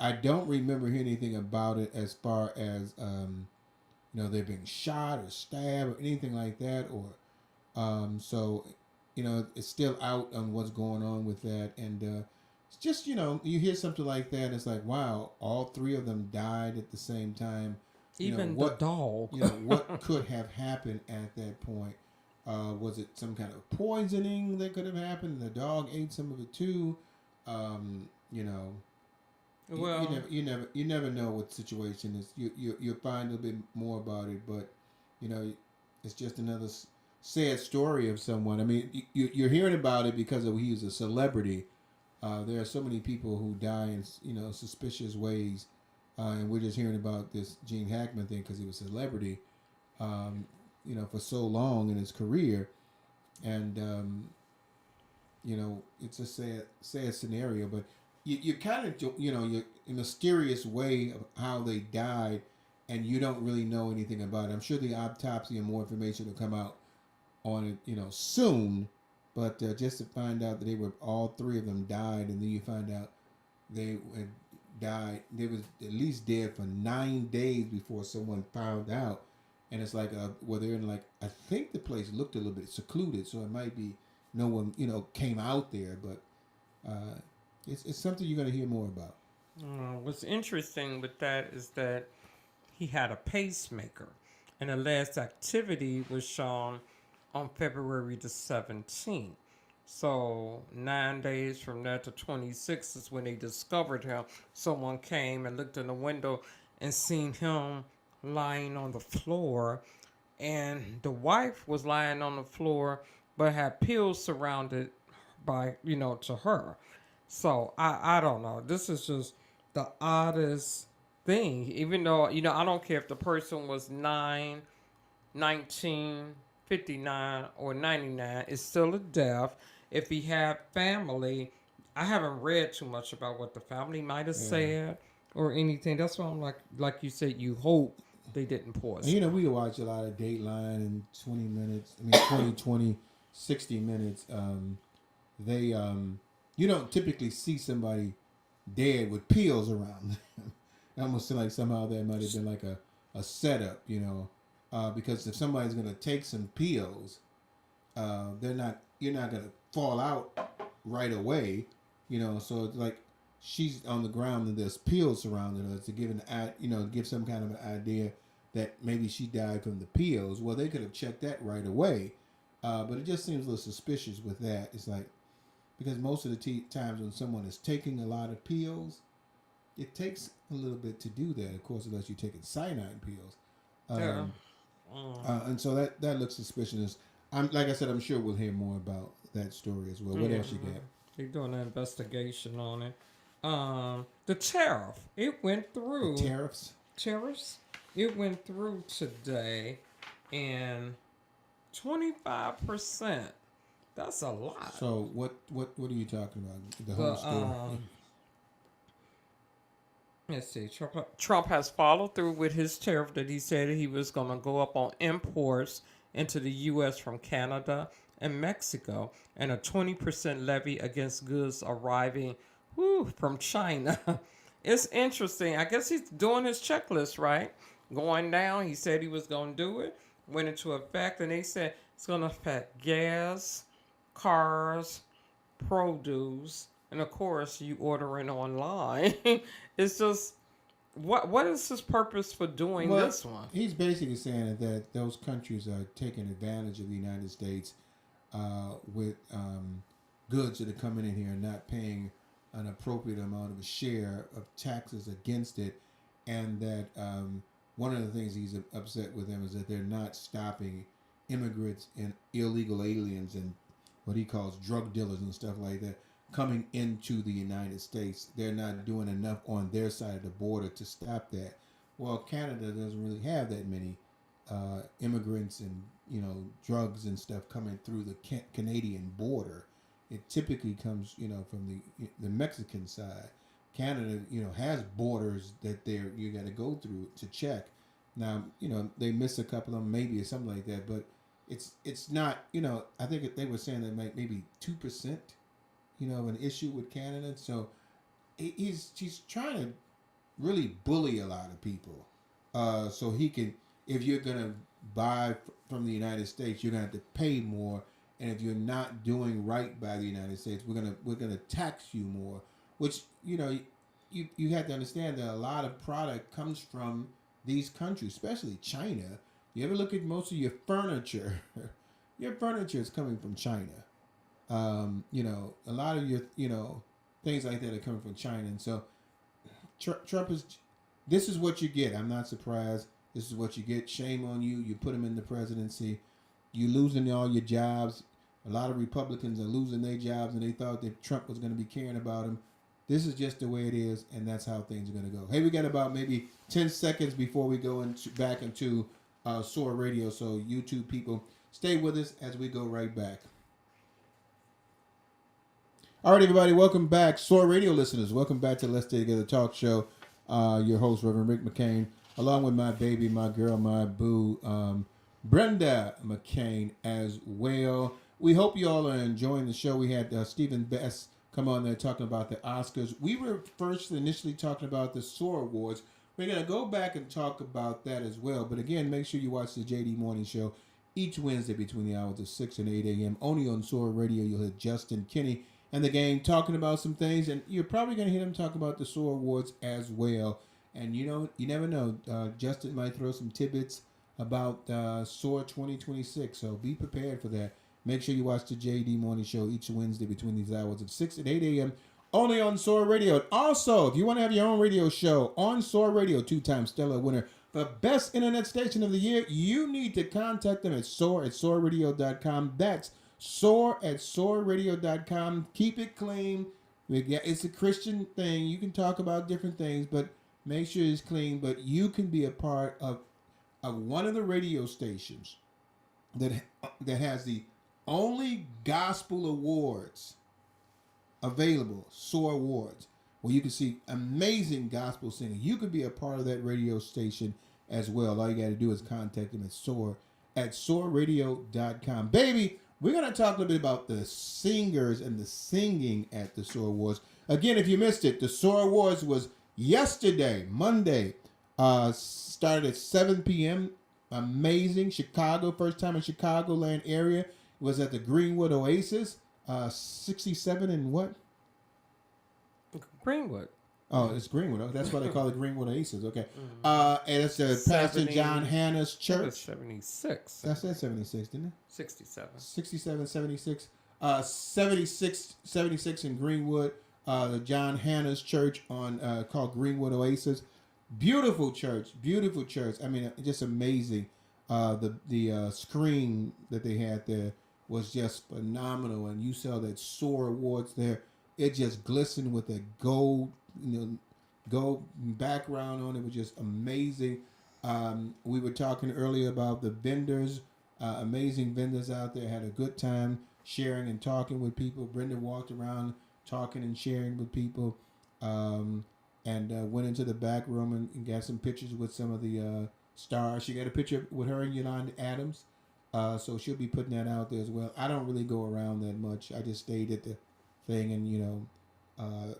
I don't remember hearing anything about it as far as they're being shot or stabbed or anything like that, or so it's still out on what's going on with that. And it's just you hear something like that, and it's like, wow, all 3 of them died at the same time. Even the dog. What could have happened at that point? Was it some kind of poisoning that could have happened? The dog ate some of it too. Well, you never know what the situation is. You'll find a little bit more about it, but it's just another sad story of someone. I mean, you're hearing about it because he was a celebrity. There are so many people who die in suspicious ways, and we're just hearing about this Gene Hackman thing because he was a celebrity, for so long in his career, and it's a sad scenario, but. You kind of, you're a mysterious way of how they died, and you don't really know anything about it. I'm sure the autopsy and more information will come out on it, soon. But just to find out that all 3 of them died, and then you find out they had died, they was at least dead for 9 days before someone found out. And it's like, they're in I think the place looked a little bit secluded, so it might be no one, came out there, but. It's something you're going to hear more about. What's interesting with that is that he had a pacemaker, and the last activity was shown on February the 17th. So 9 days from that to 26 is when they discovered him. Someone came and looked in the window and seen him lying on the floor, and the wife was lying on the floor but had pills surrounded by to her. So I don't know. This is just the oddest thing. Even though I don't care if the person was 19, 59, or 99. It's still a death. If he had family, I haven't read too much about what the family might have said or anything. That's why I'm like you said, you hope they didn't And, poison. we watch a lot of Dateline in 20 minutes. I mean, 20, 60 minutes. They, you don't typically see somebody dead with pills around them. It almost seems like somehow that might have been like a setup, because if somebody's going to take some pills, you're not going to fall out right away, so it's like she's on the ground and there's pills surrounding her to give some kind of an idea that maybe she died from the pills. Well, they could have checked that right away, but it just seems a little suspicious with that. It's like, because most of the times when someone is taking a lot of pills, it takes a little bit to do that, of course, unless you're taking cyanide pills. Yeah. And so that looks suspicious. Like I said, I'm sure we'll hear more about that story as well. What else you got? They're doing an investigation on it. The tariff, it went through. The tariffs? Tariffs? It went through today, and 25%. That's a lot. So what are you talking about? The whole story. Let's see. Trump has followed through with his tariff that he said he was going to go up on imports into the U.S. from Canada and Mexico, and a 20% levy against goods arriving from China. It's interesting. I guess he's doing his checklist, right? Going down. He said he was going to do it. Went into effect, and they said it's going to affect gas, cars, produce, and of course you ordering online. It's just what is his purpose for doing this one? He's basically saying that those countries are taking advantage of the United States with goods that are coming in here and not paying an appropriate amount of a share of taxes against it, and that one of the things he's upset with them is that they're not stopping immigrants and illegal aliens and what he calls drug dealers and stuff like that coming into the United States. They're not doing enough on their side of the border to stop that. Well, Canada doesn't really have that many immigrants and drugs and stuff coming through the Canadian border. It typically comes from the Mexican side. Canada has borders that you got to go through to check. Now they miss a couple of them maybe or something like that, but it's not I think they were saying that maybe 2%. An issue with Canada. So he's trying to really bully a lot of people. So he can, if you're gonna buy from the United States, you're gonna have to pay more, and if you're not doing right by the United States, we're gonna tax you more. Which you have to understand that a lot of product comes from these countries, especially China. You ever look at most of your furniture? Your furniture is coming from China. A lot of your, things like that are coming from China. And so Trump this is what you get. I'm not surprised. This is what you get. Shame on you. You put him in the presidency. You losing all your jobs. A lot of Republicans are losing their jobs, and they thought that Trump was going to be caring about them. This is just the way it is, and that's how things are going to go. Hey, we got about maybe 10 seconds before we go back into SOAR Radio. So YouTube people, stay with us as we go right back. All right, everybody, welcome back. SOAR Radio listeners, welcome back to Let's Stay Together Talk Show. Your host, Reverend Rick McCain, along with my baby, my girl, my boo, Brenda McCain as well. We hope you all are enjoying the show. We had Stephen Best come on there talking about the Oscars. We were first initially talking about the SOAR Awards. We're going to go back and talk about that as well. But again, make sure you watch the JD Morning Show each Wednesday between the hours of 6 and 8 a.m. Only on SOAR Radio. You'll hear Justin Kinney and the gang talking about some things, and you're probably going to hear them talk about the SOAR Awards as well. And you never know. Justin might throw some tidbits about SOAR 2026, so be prepared for that. Make sure you watch the JD Morning Show each Wednesday between these hours of 6 and 8 a.m. only on Soar Radio. Also, if you want to have your own radio show on Soar Radio, 2-time Stellar winner, the best internet station of the year, you need to contact them at soar@soarradio.com. That's soar@soarradio.com. Keep it clean. It's a Christian thing. You can talk about different things, but make sure it's clean. But you can be a part of one of the radio stations that has the only gospel awards available, SOAR Awards, where you can see amazing gospel singing. You could be a part of that radio station as well. All you got to do is contact them at soar@soarradio.com. Baby, we're going to talk a little bit about the singers and the singing at the SOAR Awards. Again, if you missed it, the SOAR Awards was yesterday, Monday, started at 7 p.m. Amazing. Chicago, first time in Chicagoland area. It was at the Greenwood Oasis. 67 and what? Greenwood. Oh, it's Greenwood. Oh, that's why they call it Greenwood Oasis. Okay. And it's Pastor John Hanna's church. 76. That's at 76, didn't it? 67. 67, 76. 76 in Greenwood. The John Hanna's church on called Greenwood Oasis. Beautiful church. Beautiful church. I mean, just amazing. The screen that they had there was just phenomenal, and you saw that SOAR Awards there. It just glistened with a gold background on it. It was just amazing. We were talking earlier about the vendors, amazing vendors out there. Had a good time sharing and talking with people. Brenda walked around talking and sharing with people, and went into the back room and got some pictures with some of the stars. She got a picture with her and Yolanda Adams. So she'll be putting that out there as well. I don't really go around that much. I just stayed at the thing and,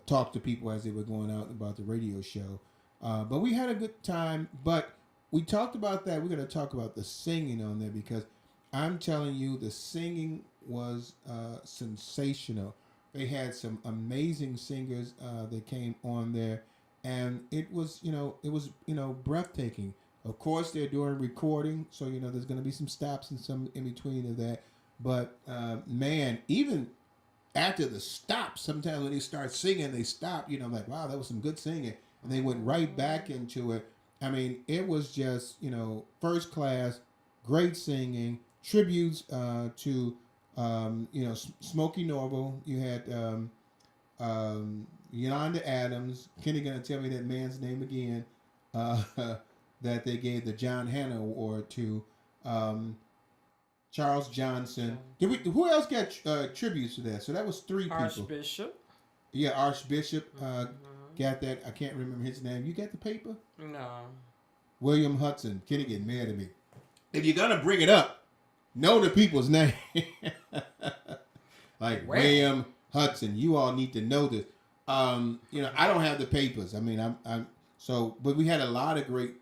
talked to people as they were going out about the radio show. But we had a good time. But we talked about that. We're going to talk about the singing on there because I'm telling you, the singing was sensational. They had some amazing singers that came on there. And it was, breathtaking. Of course, they're doing recording, so there's going to be some stops and some in between of that. But man, even after the stop, sometimes when they start singing, they stop. Like, wow, that was some good singing, and they went right back into it. I mean, it was just first class, great singing, tributes to Smokey Norval. You had Yolanda Adams. Kenny gonna tell me that man's name again. That they gave the John Hanna Award to Charles Johnson. Who else got tributes to that? So that was 3 people. Archbishop. Yeah, Archbishop got that. I can't remember his name. You got the paper? No. William Hudson. Kenny get mad at me. If you're gonna bring it up, know the people's name. Like William Hudson. You all need to know this. I don't have the papers. I mean, but we had a lot of great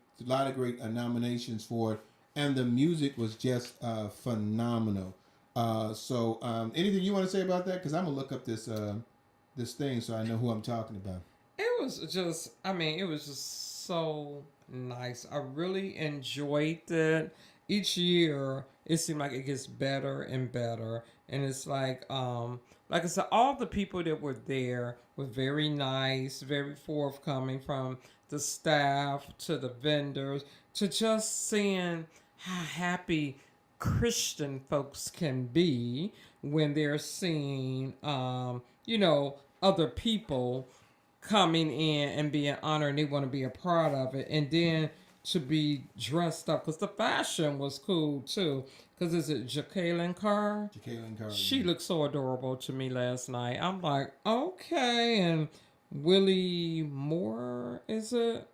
nominations for it, and the music was just phenomenal. Anything you want to say about that? Because I'm gonna look up this thing so I know who I'm talking about. It was just so nice. I really enjoyed it. Each year, it seemed like it gets better and better, and it's like I said, all the people that were there were very nice, very forthcoming, from the staff to the vendors to just seeing how happy Christian folks can be when they're seeing, other people coming in and being honored and they want to be a part of it. And then to be dressed up, because the fashion was cool too. Because is it Jacqueline Carr? Jacqueline Carr. She looked so adorable to me last night. I'm like, okay. And Willie Moore, is it?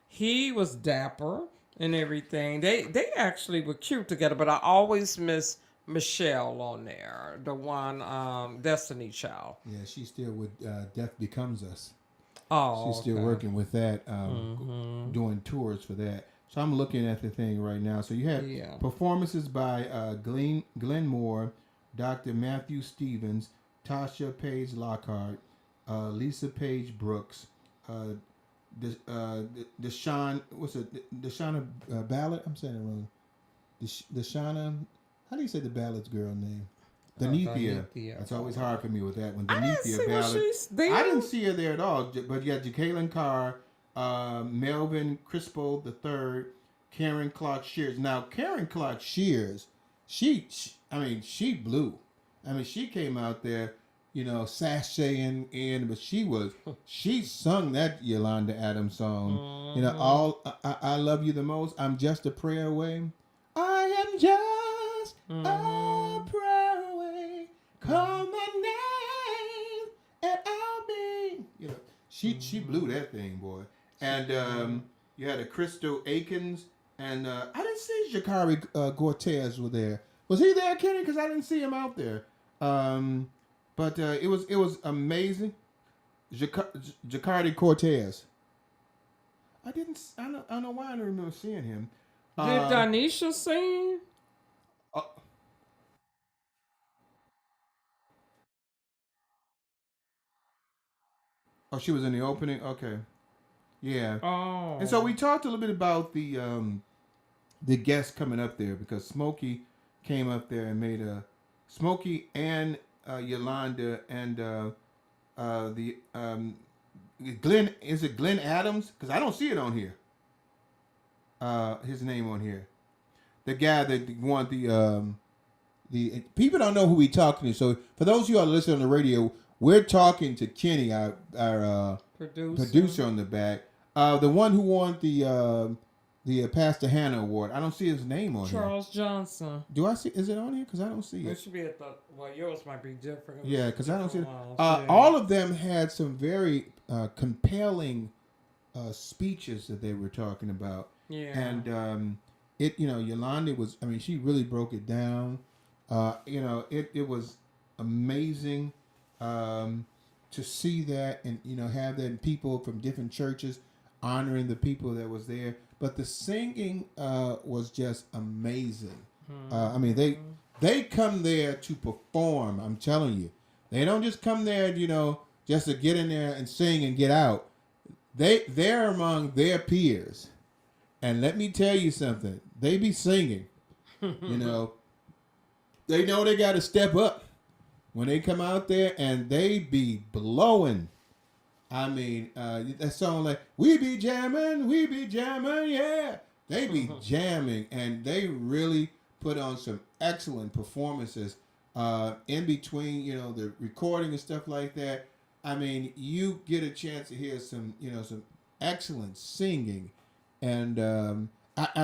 He was dapper and everything. They actually were cute together, but I always miss Michelle on there, the one Destiny Child. Yeah, she's still with Death Becomes Us. Oh, she's still working with that, doing tours for that. So I'm looking at the thing right now. So you have performances by Glenn Moore, Dr. Matthew Stevens, Tasha Page Lockhart, Lisa Page Brooks, Deshaun, what's it? Deshauna Ballard? I'm saying it wrong. Deshauna, how do you say the Ballard's girl name? Denethia. Denethea. It's always hard for me with that one. I didn't Denethea see when ballad. she's there. I didn't see her there at all. But you had Jacqueline Carr, Melvin Crispo the third, Karen Clark Shears. Now Karen Clark Shears, I mean, she blew. I mean, she came out there, sashaying in, but she sung that Yolanda Adams song. I love you the most. I'm just a prayer away. I am just a prayer away. Call my name and I'll be. She blew that thing, boy. And you had a Crystal Akins, and I didn't see Jacari Cortez were there. Was he there, Kenny? Because I didn't see him out there. But it was amazing. Jacardi Cortez. I don't know why I don't remember seeing him. Did Danisha sing? Oh, she was in the opening. Okay, yeah. Oh. And so we talked a little bit about the guests coming up there, because Smokey came up there and made Smokey and Yolanda and the Glenn, is it Glenn Adams? Because I don't see it on here. His name on here. The guy that won the people don't know who we talking to. So for those of you who are listening on the radio, we're talking to Kenny, our producer on the back. The one who won the Pastor Hannah Award. I don't see his name on Charles Johnson. Do I see? Is it on here? Because I don't see It it. should be at the. Well, yours might be different. Yeah, because I don't see it. Yeah. All of them had some very compelling speeches that they were talking about. Yeah. And Yolanda was. I mean, she really broke it down. It was amazing to see that, and have that, and people from different churches honoring the people that was there. But the singing was just amazing. I mean, they come there to perform. I'm telling you, they don't just come there, just to get in there and sing and get out. They're among their peers, and let me tell you something. They be singing. They know they got to step up when they come out there, and they be blowing. I mean, that song like we be jamming, yeah. They be jamming, and they really put on some excellent performances in between, the recording and stuff like that. I mean, you get a chance to hear some excellent singing, and a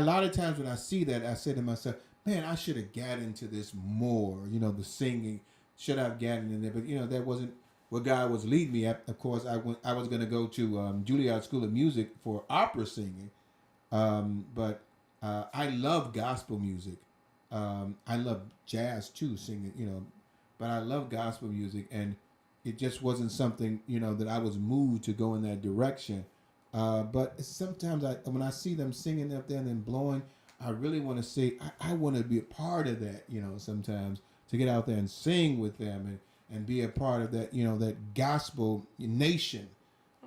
lot of times when I see that, I say to myself, man, I should have gotten into this more. The singing should have gotten in there, but that wasn't what God was leading me. Of course, I was going to go to Juilliard School of Music for opera singing, but I love gospel music. I love jazz too, singing. But I love gospel music, and it just wasn't something that I was moved to go in that direction. But sometimes when I see them singing up there and then blowing, I really want to say I want to be a part of that. Sometimes to get out there and sing with them and be a part of that, that gospel nation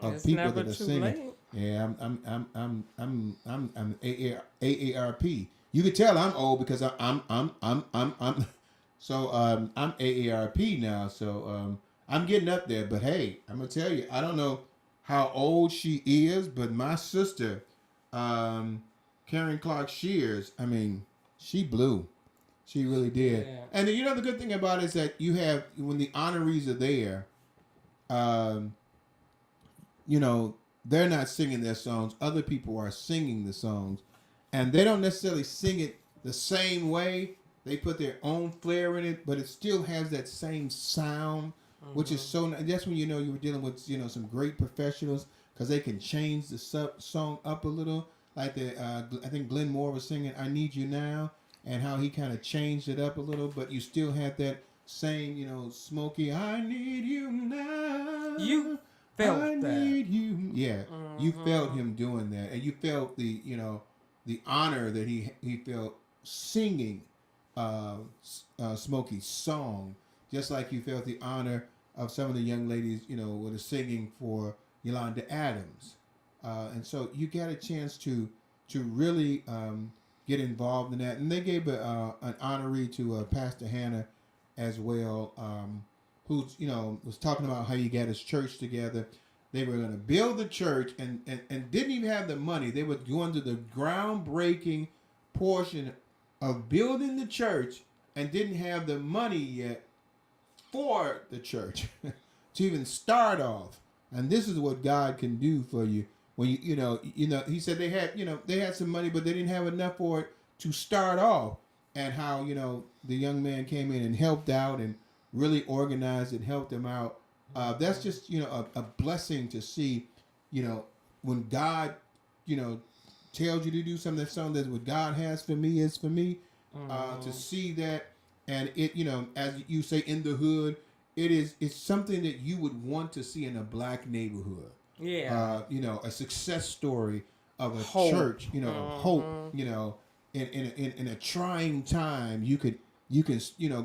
of It's people never that are too singing. late. Yeah, I'm AARP. You could tell I'm old because I'm so I'm AARP now. So I'm getting up there. But hey, I'm gonna tell you, I don't know how old she is, but my sister, Karen Clark Shears, I mean, she blew. She really did. Yeah. And the good thing about it is that you have, when the honorees are there, they're not singing their songs. Other people are singing the songs. And they don't necessarily sing it the same way. They put their own flair in it, but it still has that same sound, which is so nice. That's when you were dealing with, some great professionals, because they can change the song up a little. Like I think Glenn Moore was singing I Need You Now, and how he kind of changed it up a little, but you still had that same, Smokey, I need you now. You felt I that. need you. Yeah, you felt him doing that, and you felt the honor that he felt singing Smokey's song, just like you felt the honor of some of the young ladies, with the singing for Yolanda Adams, and so you got a chance to really get involved in that. And they gave an honoree to Pastor Hannah as well, who's was talking about how he got his church together. They were going to build the church and didn't even have the money. They were going to the groundbreaking portion of building the church and didn't have the money yet for the church to even start off. And this is what God can do for you when he said they had some money, but they didn't have enough for it to start off. And how the young man came in and helped out and really organized and helped them out. That's just a blessing to see, when God tells you to do something that what God has for me is for me. To see that, and it as you say, in the hood, it's something that you would want to see in a black neighborhood. Yeah. A success story of a Hope. church, of hope, in a trying time, you can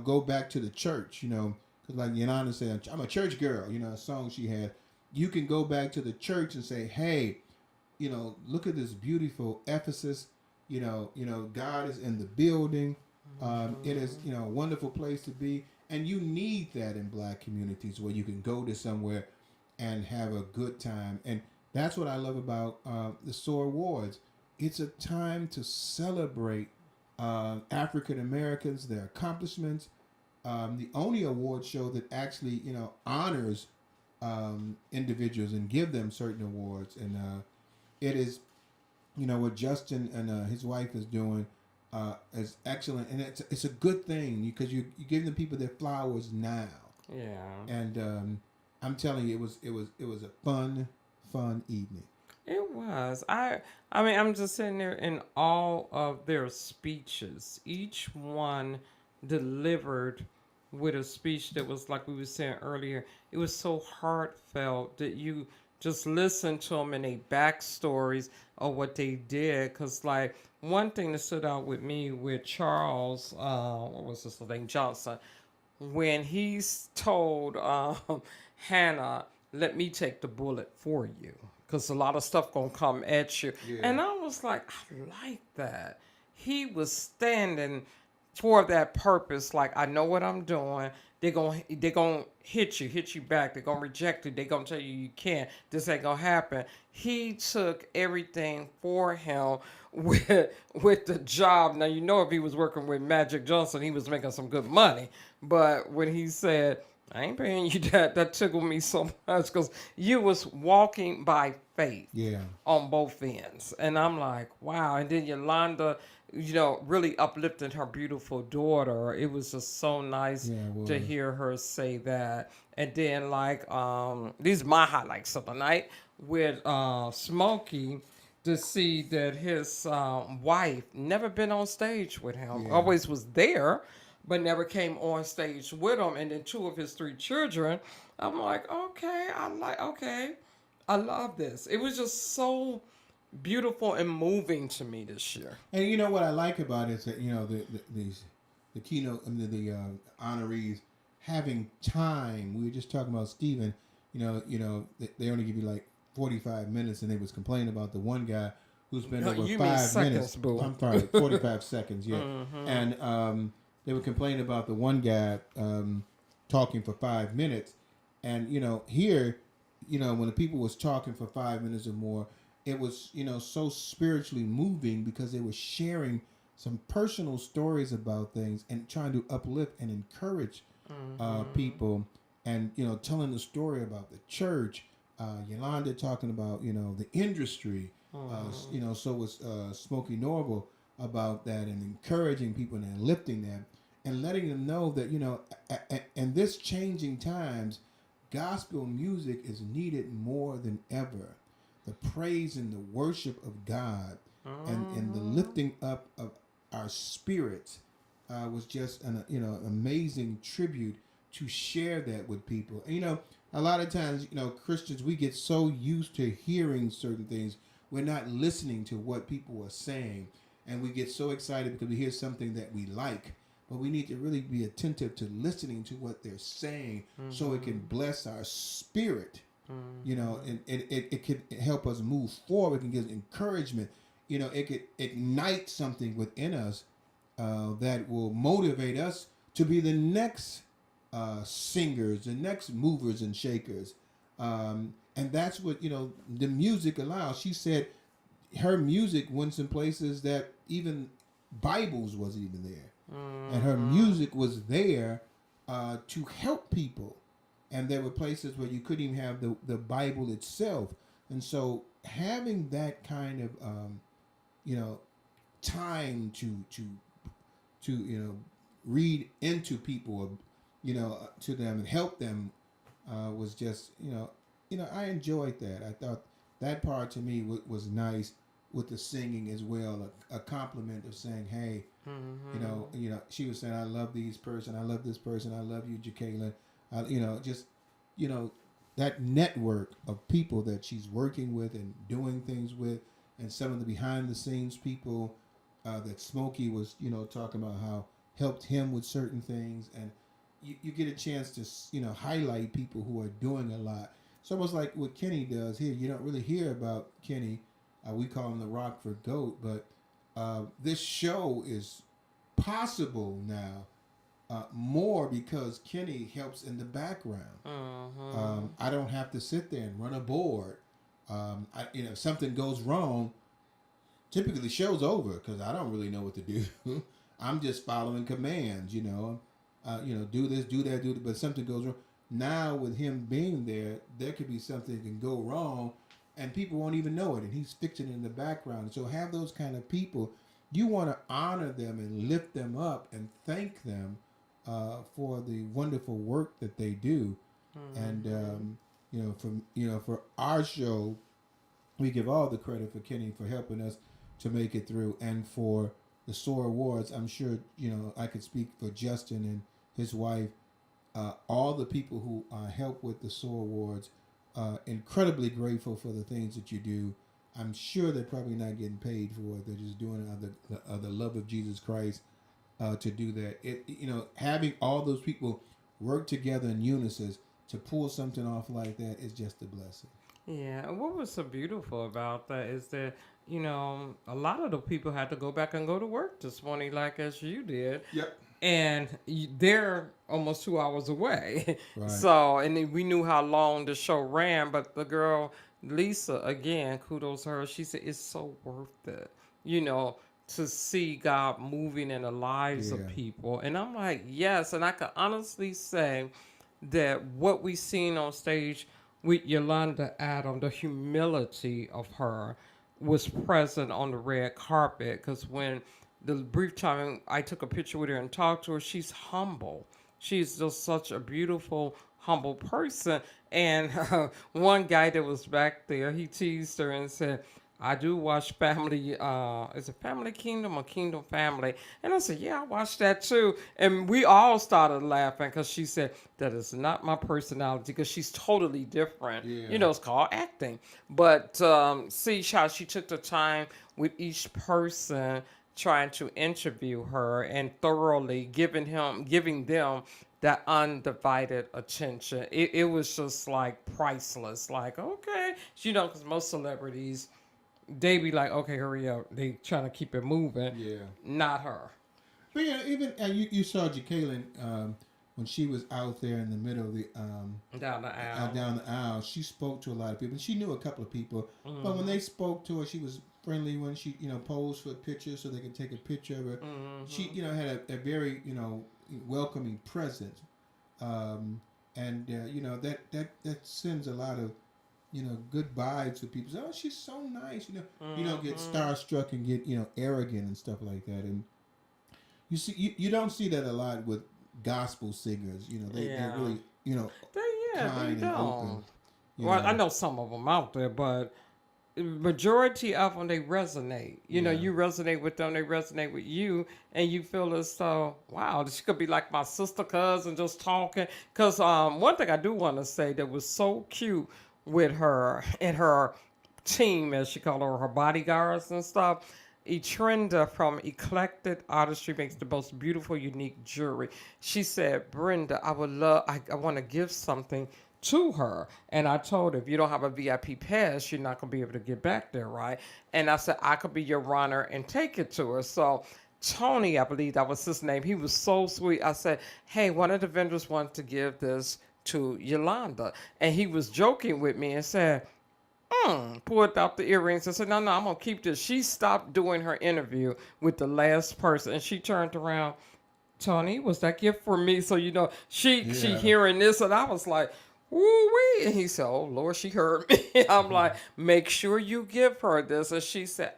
go back to the church, because like Yolanda said, I'm a church girl, a song she had. You can go back to the church and say, hey, look at this beautiful Ephesus. God is in the building. It is a wonderful place to be, and you need that in black communities where you can go to somewhere and have a good time. And that's what I love about the SOAR Awards. It's a time to celebrate African Americans, their accomplishments. The only award show that actually honors individuals and give them certain awards, and it is what Justin and his wife is doing is excellent, and it's a good thing because you give the people their flowers now. Yeah. And I'm telling you, it was a fun evening. It was. I mean, I'm just sitting there in all of their speeches. Each one delivered with a speech that was, like we were saying earlier, it was so heartfelt that you just listen to them and they backstories of what they did. Because, like, one thing that stood out with me with Charles, what was his name, Johnson, when he's told Hannah, let me take the bullet for you, because a lot of stuff gonna come at you. Yeah. And I was like, I like that. He was standing for that purpose. Like, I know what I'm doing. They're gonna hit you back. They're gonna reject you. They're gonna tell you can't. This ain't gonna happen. He took everything for him with the job. Now, if he was working with Magic Johnson, he was making some good money. But when he said, I ain't paying you that tickled me so much, because you was walking by faith. Yeah. On both ends. And I'm like, wow. And then Yolanda, really uplifting her beautiful daughter. It was just so nice to hear her say that. And then, like, these are my highlights of the night with Smokey, to see that his wife never been on stage with him. Yeah. Always was there, but never came on stage with him. And then 2 of his 3 children. I'm like, okay. I love this. It was just so beautiful and moving to me this year. And what I like about it is that the keynote and the honorees having time. We were just talking about Stephen. They only give you like 45 minutes, and they was complaining about the one guy who spent over 5 minutes. Boo. I'm sorry, 45 seconds. Yeah, and they were complaining about the one guy talking for 5 minutes, and here, when the people was talking for 5 minutes or more, it was so spiritually moving because they were sharing some personal stories about things and trying to uplift and encourage people, and telling the story about the church. Yolanda talking about the industry. So was Smokey Norval about that, and encouraging people and lifting them and letting them know that in this changing times, gospel music is needed more than ever. The praise and the worship of God and the lifting up of our spirits was just an amazing tribute to share that with people. And, a lot of times, Christians, we get so used to hearing certain things, we're not listening to what people are saying, and we get so excited because we hear something that we like. But we need to really be attentive to listening to what they're saying, so it can bless our spirit. And it could help us move forward. It can give encouragement. It could ignite something within us that will motivate us to be the next singers, the next movers and shakers. And that's what, the music allows. She said her music went some places that even Bibles wasn't even there. And her music was there to help people. And there were places where you couldn't even have the Bible itself. And so having that kind of, time to read into people, to them and help them was just, I enjoyed that. I thought that part to me was nice with the singing as well. A compliment of saying, hey, she was saying, I love these person, I love this person, I love you, Jacqueline. That network of people that she's working with and doing things with, and some of the behind the scenes people that Smokey was, talking about how helped him with certain things, and you get a chance to, highlight people who are doing a lot. It's almost like what Kenny does here. You don't really hear about Kenny. We call him the Rockford Goat, but this show is possible now more because Kenny helps in the background. I don't have to sit there and run a board. If something goes wrong, typically the show's over because I don't really know what to do. I'm just following commands, do this, do that, do that, but something goes wrong. Now with him being there could be something that can go wrong and people won't even know it, and he's fixing it in the background. So have those kind of people. You want to honor them and lift them up and thank them for the wonderful work that they do. And for our show, we give all the credit for Kenny for helping us to make it through, and for the SOAR Awards. I'm sure I could speak for Justin and his wife. All the people who help with the SOAR Awards, incredibly grateful for the things that you do. I'm sure they're probably not getting paid for it. They're just doing it out of the love of Jesus Christ to do that. Having all those people work together in unison to pull something off like that is just a blessing. Yeah, and what was so beautiful about that is that, a lot of the people had to go back and go to work this morning, like as you did. Yep. And they're almost 2 hours away. Right. So, and then we knew how long the show ran, but the girl, Lisa, again, kudos to her. She said it's so worth it, to see God moving in the lives of people. And I'm like, yes. And I can honestly say that what we seen on stage with Yolanda Adam, the humility of her was present on the red carpet. Because when the brief time I took a picture with her and talked to her, she's humble. She's just such a beautiful, humble person. And one guy that was back there, he teased her and said, I do watch Family, is it Family Kingdom or Kingdom Family? And I said, yeah, I watched that too. And we all started laughing because she said, that is not my personality, because she's totally different. Yeah. It's called acting. But see how she took the time with each person trying to interview her and thoroughly giving them that undivided attention. It was just like priceless. Like, okay, because most celebrities, they be like, okay, hurry up. They trying to keep it moving. Yeah. Not her. But even you saw Jacqueline when she was out there in the middle of the Down the aisle. down the aisle. She spoke to a lot of people. She knew a couple of people, but when they spoke to her, she was friendly when she posed for pictures so they could take a picture of her. She had a very welcoming presence, and that sends a lot of good vibes to people. Say, oh, she's so nice. You don't get starstruck and get arrogant and stuff like that. And you don't see that a lot with gospel singers. They're really kind and open. Well, I know some of them out there, but majority of them, they resonate. You resonate with them, they resonate with you, and you feel as though, wow, this could be like my sister, cousin, just talking. Because one thing I do want to say that was so cute with her and her team, as she called her bodyguards and stuff. Etrenda from Eclectic Artistry makes the most beautiful, unique jewelry. She said, Brenda, I want to give something to her. And I told her, if you don't have a VIP pass, you're not going to be able to get back there, right? And I said, I could be your runner and take it to her. So Tony, I believe that was his name. He was so sweet. I said, hey, one of the vendors wanted to give this to Yolanda. And he was joking with me and said, pulled out the earrings and said, no, I'm going to keep this. She stopped doing her interview with the last person and she turned around. Tony, was that gift for me? So, she hearing this and I was like, woo-wee. And he said, oh, Lord, she heard me. I'm like, make sure you give her this. And she said,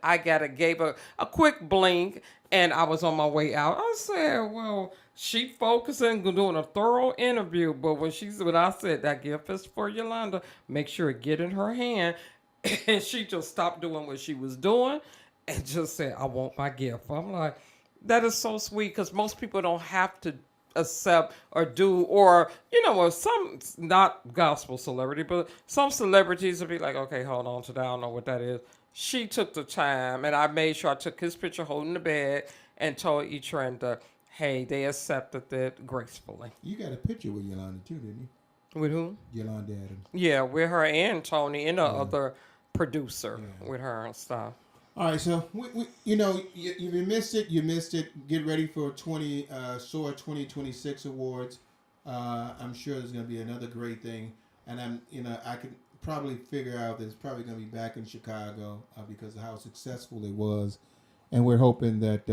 gave her a quick blink and I was on my way out. I said, well, she focusing, doing a thorough interview. But when I said that gift is for Yolanda, make sure it get in her hand. And she just stopped doing what she was doing and just said, I want my gift. I'm like, that is so sweet because most people don't have to accept or do, or some, not gospel celebrity, but some celebrities will be like, okay, hold on to that, I don't know what that is. She took the time and I made sure I took his picture holding the bag and told E-Trend, hey, they accepted it gracefully. You got a picture with Yolanda too, didn't you? With who? Yolanda Adams. Yeah, with her and Tony and the other producer with her and stuff. All right, so you missed it. You missed it. Get ready for SOAR 2026 awards. I'm sure there's going to be another great thing, and I could probably figure out that it's probably going to be back in Chicago because of how successful it was, and we're hoping that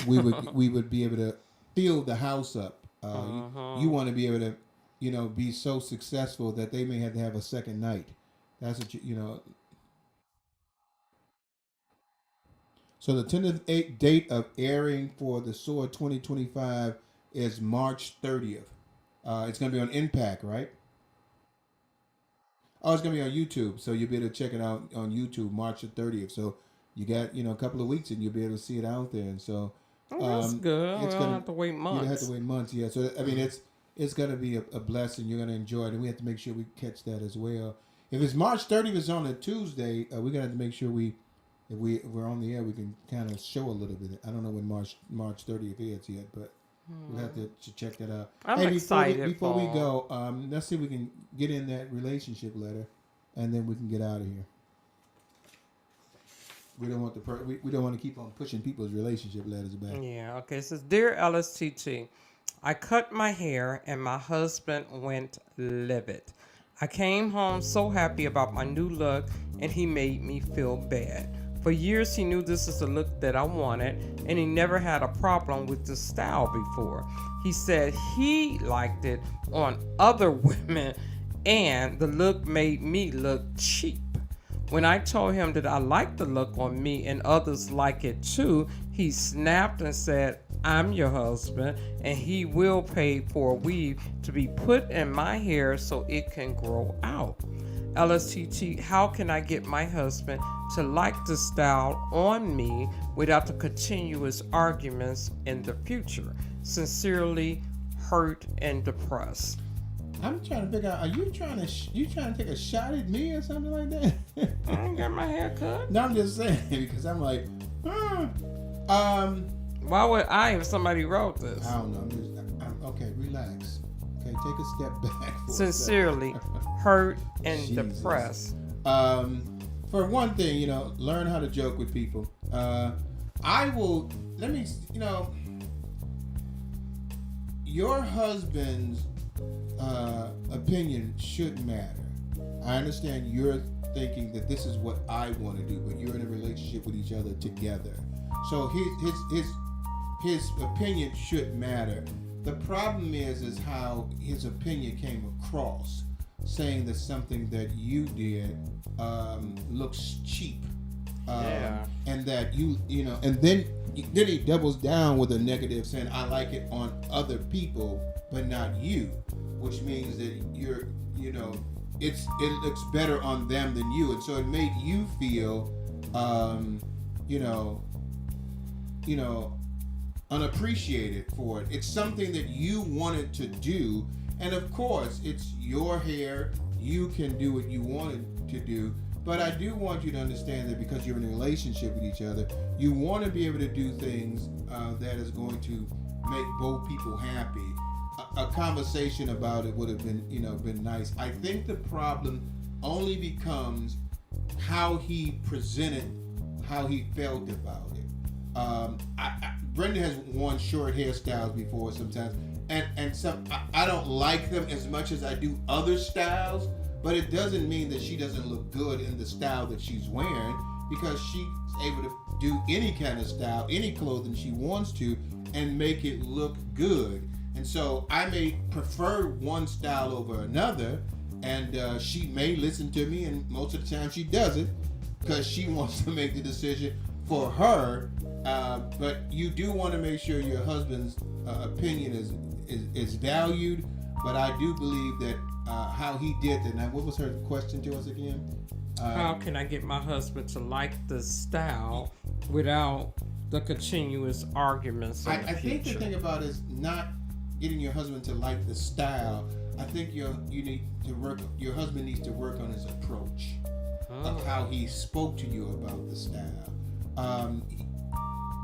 we would be able to fill the house up. You want to be able to be so successful that they may have to have a second night. That's what So the tentative date of airing for the SOAR 2025 is March 30th. It's going to be on Impact, right? Oh, it's going to be on YouTube. So you'll be able to check it out on YouTube March the 30th. So you got, a couple of weeks and you'll be able to see it out there. And so that's good. We don't have to wait months. You don't have to wait months, yeah. So, I mean, it's going to be a blessing. You're going to enjoy it. And we have to make sure we catch that as well. If it's March 30th, it's on a Tuesday, we're going to have to make sure if we're on the air, we can kind of show a little bit. I don't know when March 30th is yet, but we'll have to check that out. I'm excited. Before we go, let's see if we can get in that relationship letter, and then we can get out of here. We don't want we don't want to keep on pushing people's relationship letters back. Yeah. Okay. It says, dear LSTT, I cut my hair and my husband went livid. I came home so happy about my new look, and he made me feel bad. For years, he knew this is the look that I wanted, and he never had a problem with the style before. He said he liked it on other women, and the look made me look cheap. When I told him that I liked the look on me and others like it too, he snapped and said, I'm your husband, and he will pay for a weave to be put in my hair so it can grow out. LSTT, how can I get my husband to like the style on me without the continuous arguments in the future? Sincerely, hurt and depressed. I'm trying to figure out, are you trying to take a shot at me or something like that? I ain't got my hair cut. No, I'm just saying because I'm like, why would I if somebody wrote this? I don't know. Okay, relax. Okay, take a step back. Sincerely, hurt and depressed. For one thing, learn how to joke with people. Your husband's opinion should matter. I understand you're thinking that this is what I want to do, but you're in a relationship with each other together. So his opinion should matter. The problem is how his opinion came across, saying that something that you did looks cheap, and that and then he doubles down with a negative, saying I like it on other people, but not you, which means that it looks better on them than you, and so it made you feel, unappreciated for it. It's something that you wanted to do, and of course it's your hair, you can do what you wanted to do, but I do want you to understand that because you're in a relationship with each other, you want to be able to do things that is going to make both people happy. A conversation about it would have been nice. I think the problem only becomes how he presented, how he felt about it. Brenda has worn short hairstyles before sometimes, and some I don't like them as much as I do other styles, but it doesn't mean that she doesn't look good in the style that she's wearing, because she's able to do any kind of style, any clothing she wants to, and make it look good. And so I may prefer one style over another, and she may listen to me, and most of the time she doesn't, because she wants to make the decision for her. But you do want to make sure your husband's opinion is valued. But I do believe that how he did that. Now, what was her question to us again? How can I get my husband to like the style without the continuous arguments? I think the thing about it is not getting your husband to like the style. I think you need to work. Your husband needs to work on his approach of how he spoke to you about the style.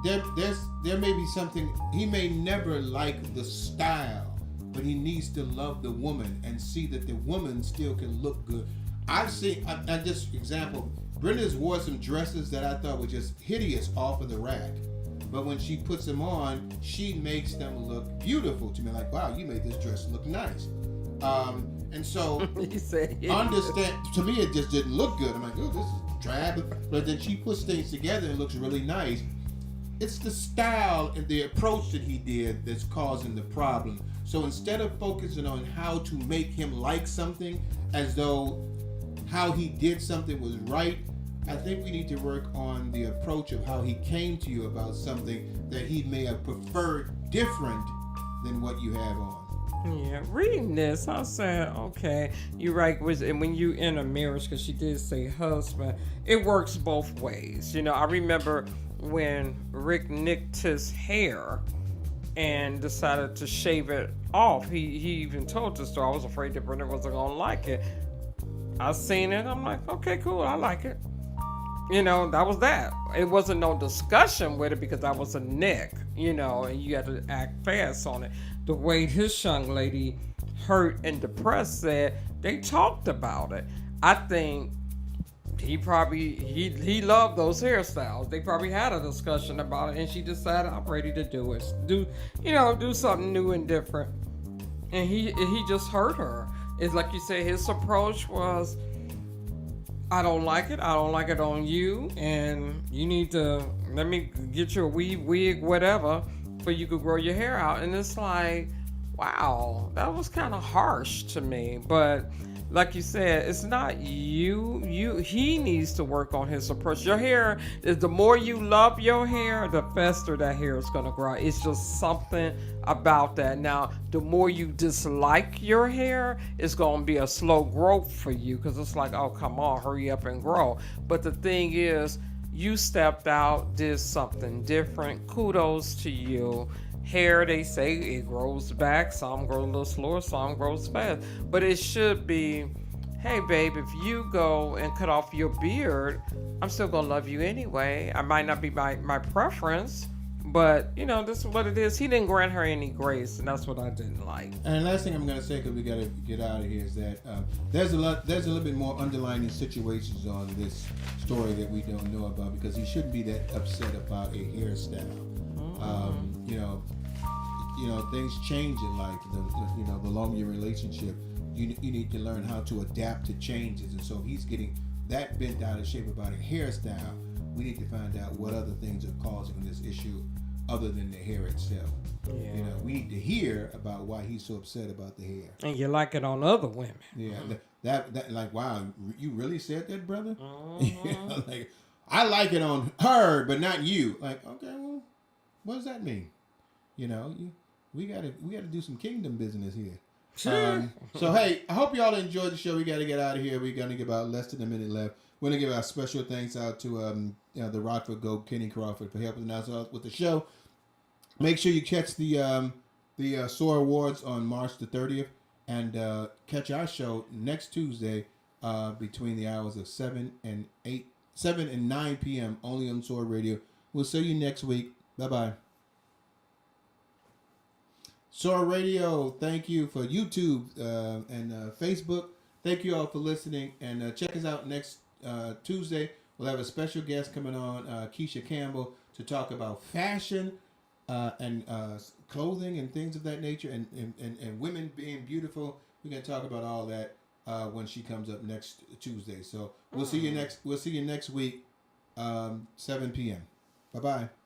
There may be something he may never like the style, but he needs to love the woman and see that the woman still can look good. I've seen, just example, Brenda's wore some dresses that I thought were just hideous off of the rack, but when she puts them on, she makes them look beautiful to me. Like, wow, you made this dress look nice. And so, He said, understand, to me it just didn't look good. I'm like, oh, this is drab, but then she puts things together and it looks really nice. It's the style and the approach that he did that's causing the problem. So instead of focusing on how to make him like something as though how he did something was right, I think we need to work on the approach of how he came to you about something that he may have preferred different than what you have on. Yeah, reading this, I said, okay, you're right. And when you in a marriage, because she did say husband, it works both ways. You know, I remember when Rick nicked his hair and decided to shave it off. He even told the story. I was afraid that Brenda wasn't gonna like it. I seen it. I'm like, okay, cool, I like it. You know, that was that. It wasn't no discussion with it because that was a nick, you know, and you had to act fast on it. The way this young lady, hurt and depressed, said, they talked about it. I think he probably, he loved those hairstyles. They probably had a discussion about it, and she decided, I'm ready to do it. Do something new and different. And he just hurt her. It's like you said, his approach was, I don't like it on you, and you need to, let me get you a wig, whatever, for you could grow your hair out. And it's like, wow, that was kind of harsh to me. But like you said, it's not you. He needs to work on his approach. Your hair is, the more you love your hair, the faster that hair is gonna grow. It's just something about that. Now, the more you dislike your hair, it's gonna be a slow growth for you, because it's like, oh, come on, hurry up and grow. But the thing is, you stepped out, did something different. Kudos to you. Hair, they say it grows back. Some grow a little slower, some grows fast. But it should be, hey, babe, if you go and cut off your beard, I'm still going to love you anyway. I might not be my preference, but, you know, this is what it is. He didn't grant her any grace, and that's what I didn't like. And the last thing I'm going to say, because we got to get out of here, is that there's a little bit more underlying situations on this story that we don't know about, because he shouldn't be that upset about a hairstyle. You know, things change in life. The longer your relationship, you need to learn how to adapt to changes. And so if he's getting that bent out of shape about a hairstyle, we need to find out what other things are causing this issue other than the hair itself. Yeah. You know, we need to hear about why he's so upset about the hair. And you like it on other women. Yeah, that like, wow, you really said that, brother? Mm-hmm. You know, like, I like it on her, but not you. Like, okay, well, what does that mean? You know, we gotta do some kingdom business here. So hey, I hope y'all enjoyed the show. We gotta get out of here. We're gonna get about less than a minute left. We're gonna give our special thanks out to the Rockford Goat, Kenny Crawford, for helping us out with the show. Make sure you catch the SOAR Awards on March the 30th, and catch our show next Tuesday between the hours of 7 and 9 p.m. only on SOAR Radio. We'll see you next week. Bye-bye. SOAR Radio, thank you for YouTube and Facebook. Thank you all for listening, and check us out next Tuesday. We'll have a special guest coming on, Keisha Campbell, to talk about fashion and clothing and things of that nature, and women being beautiful. We're gonna talk about all that when she comes up next Tuesday. So we'll see you next. We'll see you next week, 7 p.m. Bye bye.